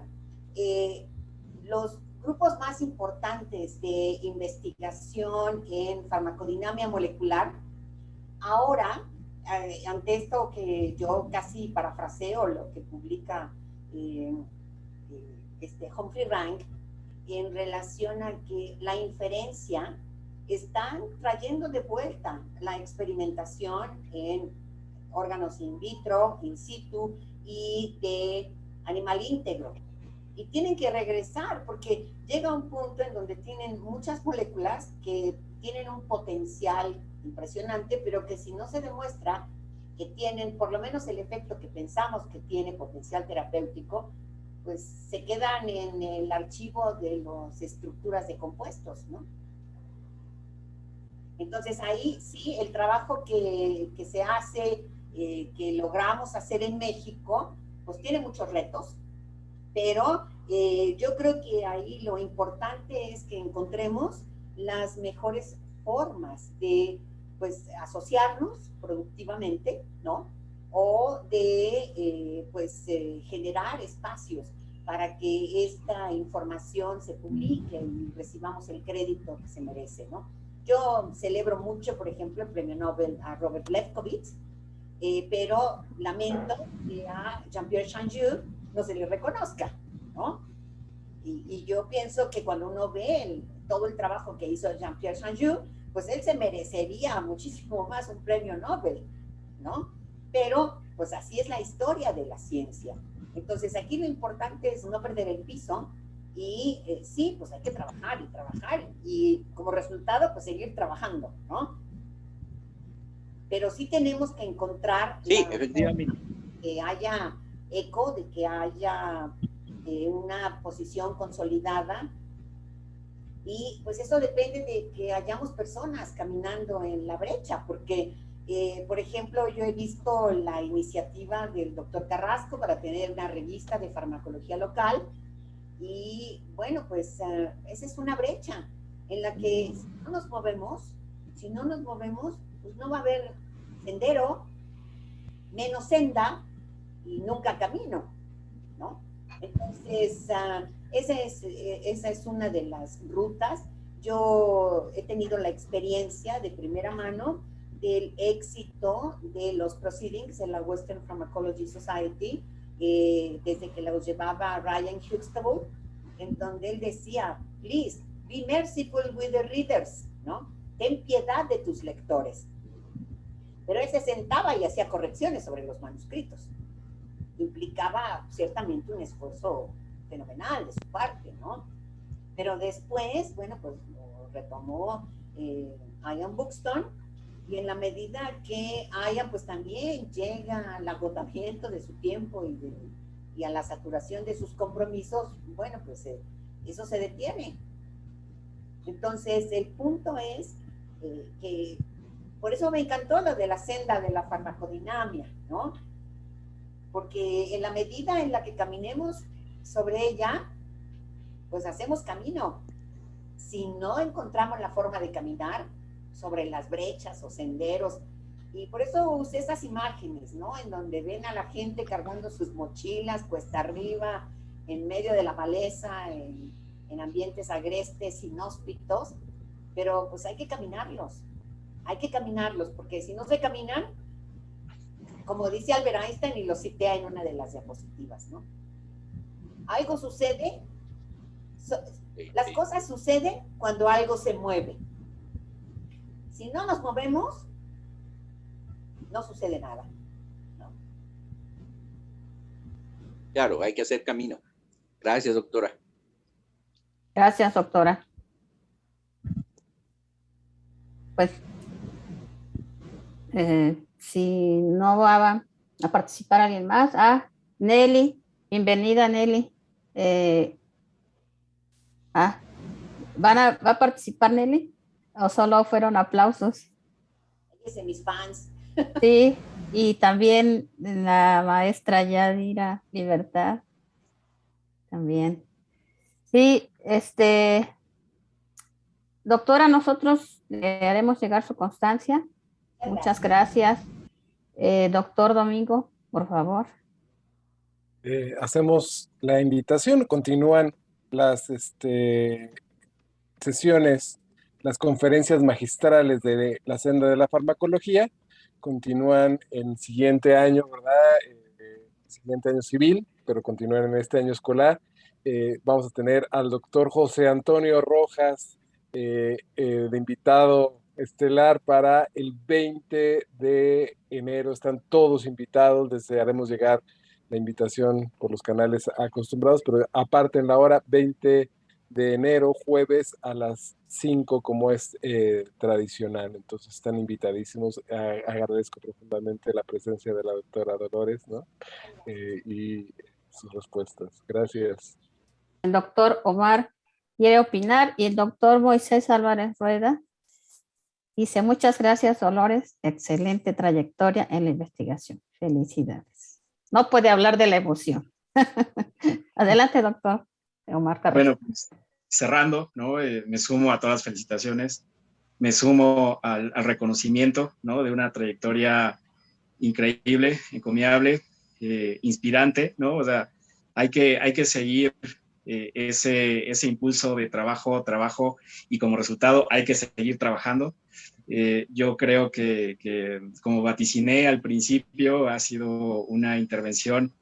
Los grupos más importantes de investigación en farmacodinamia molecular, ahora, ante esto que yo casi parafraseo lo que publica Humphrey Rank, en relación a que la inferencia están trayendo de vuelta la experimentación en órganos in vitro, in situ y de animal íntegro. Y tienen que regresar porque llega un punto en donde tienen muchas moléculas que tienen un potencial impresionante, pero que si no se demuestra que tienen por lo menos el efecto que pensamos que tiene potencial terapéutico, pues se quedan en el archivo de las estructuras de compuestos, ¿no? Entonces ahí sí, el trabajo que se hace, que logramos hacer en México, pues tiene muchos retos, pero yo creo que ahí lo importante es que encontremos las mejores formas de, pues, asociarnos productivamente, ¿no? O de, generar espacios para que esta información se publique y recibamos el crédito que se merece, ¿no? Yo celebro mucho, por ejemplo, el premio Nobel a Robert Lefkowitz, pero lamento que a Jean-Pierre Changeux no se le reconozca, ¿no? Y yo pienso que cuando uno ve todo el trabajo que hizo Jean-Pierre Changeux, pues él se merecería muchísimo más un premio Nobel, ¿no? Pero, pues así es la historia de la ciencia. Entonces, aquí lo importante es no perder el piso y sí, pues hay que trabajar y trabajar y como resultado, pues seguir trabajando, ¿no? Pero sí tenemos que encontrar... Sí, efectivamente. Que haya eco, de que haya una posición consolidada y pues eso depende de que hayamos personas caminando en la brecha, porque por ejemplo yo he visto la iniciativa del doctor Carrasco para tener una revista de farmacología local y bueno, pues esa es una brecha en la que si no nos movemos, pues no va a haber sendero, menos senda y nunca camino, ¿no? Entonces, esa es una de las rutas. Yo he tenido la experiencia de primera mano del éxito de los proceedings de la Western Pharmacology Society, desde que los llevaba Ryan Huxtable, en donde él decía, please, be merciful with the readers, ¿no? Ten piedad de tus lectores. Pero él se sentaba y hacía correcciones sobre los manuscritos. Implicaba ciertamente un esfuerzo fenomenal de su parte, ¿no? Pero después, bueno, pues lo retomó Ian Buxton, y en la medida que Ian pues también llega al agotamiento de su tiempo y a la saturación de sus compromisos, bueno, pues eso se detiene. Entonces, el punto es que, por eso me encantó lo de la senda de la farmacodinamia, ¿no? Porque en la medida en la que caminemos sobre ella, pues hacemos camino. Si no encontramos la forma de caminar sobre las brechas o senderos, y por eso usé esas imágenes, ¿no? En donde ven a la gente cargando sus mochilas, cuesta arriba, en medio de la maleza, en ambientes agrestes, inhóspitos, pero pues hay que caminarlos, porque si no se caminan, como dice Albert Einstein, y lo cité en una de las diapositivas, ¿no? Algo sucede, las cosas suceden cuando algo se mueve. Si no nos movemos, no sucede nada, ¿no? Claro, hay que hacer camino. Gracias, doctora. Gracias, doctora. Pues, si no va a participar alguien más. Nelly, bienvenida, Nelly. ¿Va a participar Nelly? ¿O solo fueron aplausos? Dice mis fans. Sí, y también la maestra Yadira Libertad. También. Sí, doctora, nosotros le haremos llegar su constancia. Muchas gracias. Doctor Domingo, por favor. Hacemos la invitación, continúan las sesiones, las conferencias magistrales de la senda de la farmacología, continúan el siguiente año, ¿verdad? El siguiente año civil, pero continúan en este año escolar. Vamos a tener al doctor José Antonio Rojas de invitado estelar para el 20 de enero. Están todos invitados, les haremos llegar la invitación por los canales acostumbrados, pero aparte en la hora 20 de enero, jueves a las 5, como es tradicional. Entonces están invitadísimos. Agradezco profundamente la presencia de la doctora Dolores, ¿no? Y sus respuestas. Gracias. El doctor Omar quiere opinar y el doctor Moisés Álvarez Rueda dice: muchas gracias, Dolores, excelente trayectoria en la investigación. Felicidades. No puede hablar de la emoción. Adelante, doctor Omar Carrasco. Bueno, pues, cerrando, ¿no? Me sumo a todas las felicitaciones, me sumo al reconocimiento, ¿no? De una trayectoria increíble, encomiable, inspirante, ¿no? O sea, hay que seguir ese impulso de trabajo, y como resultado hay que seguir trabajando. Yo creo que como vaticiné al principio, ha sido una intervención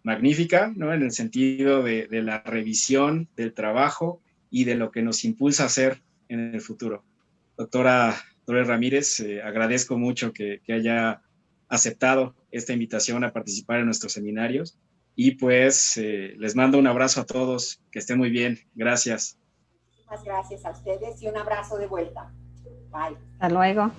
magnífica, ¿no? En el sentido de la revisión del trabajo y de lo que nos impulsa a hacer en el futuro. Doctora Dolores Ramírez, agradezco mucho que haya aceptado esta invitación a participar en nuestros seminarios, y pues les mando un abrazo a todos, que estén muy bien. Gracias. Muchas gracias a ustedes y un abrazo de vuelta. Bye. Hasta luego.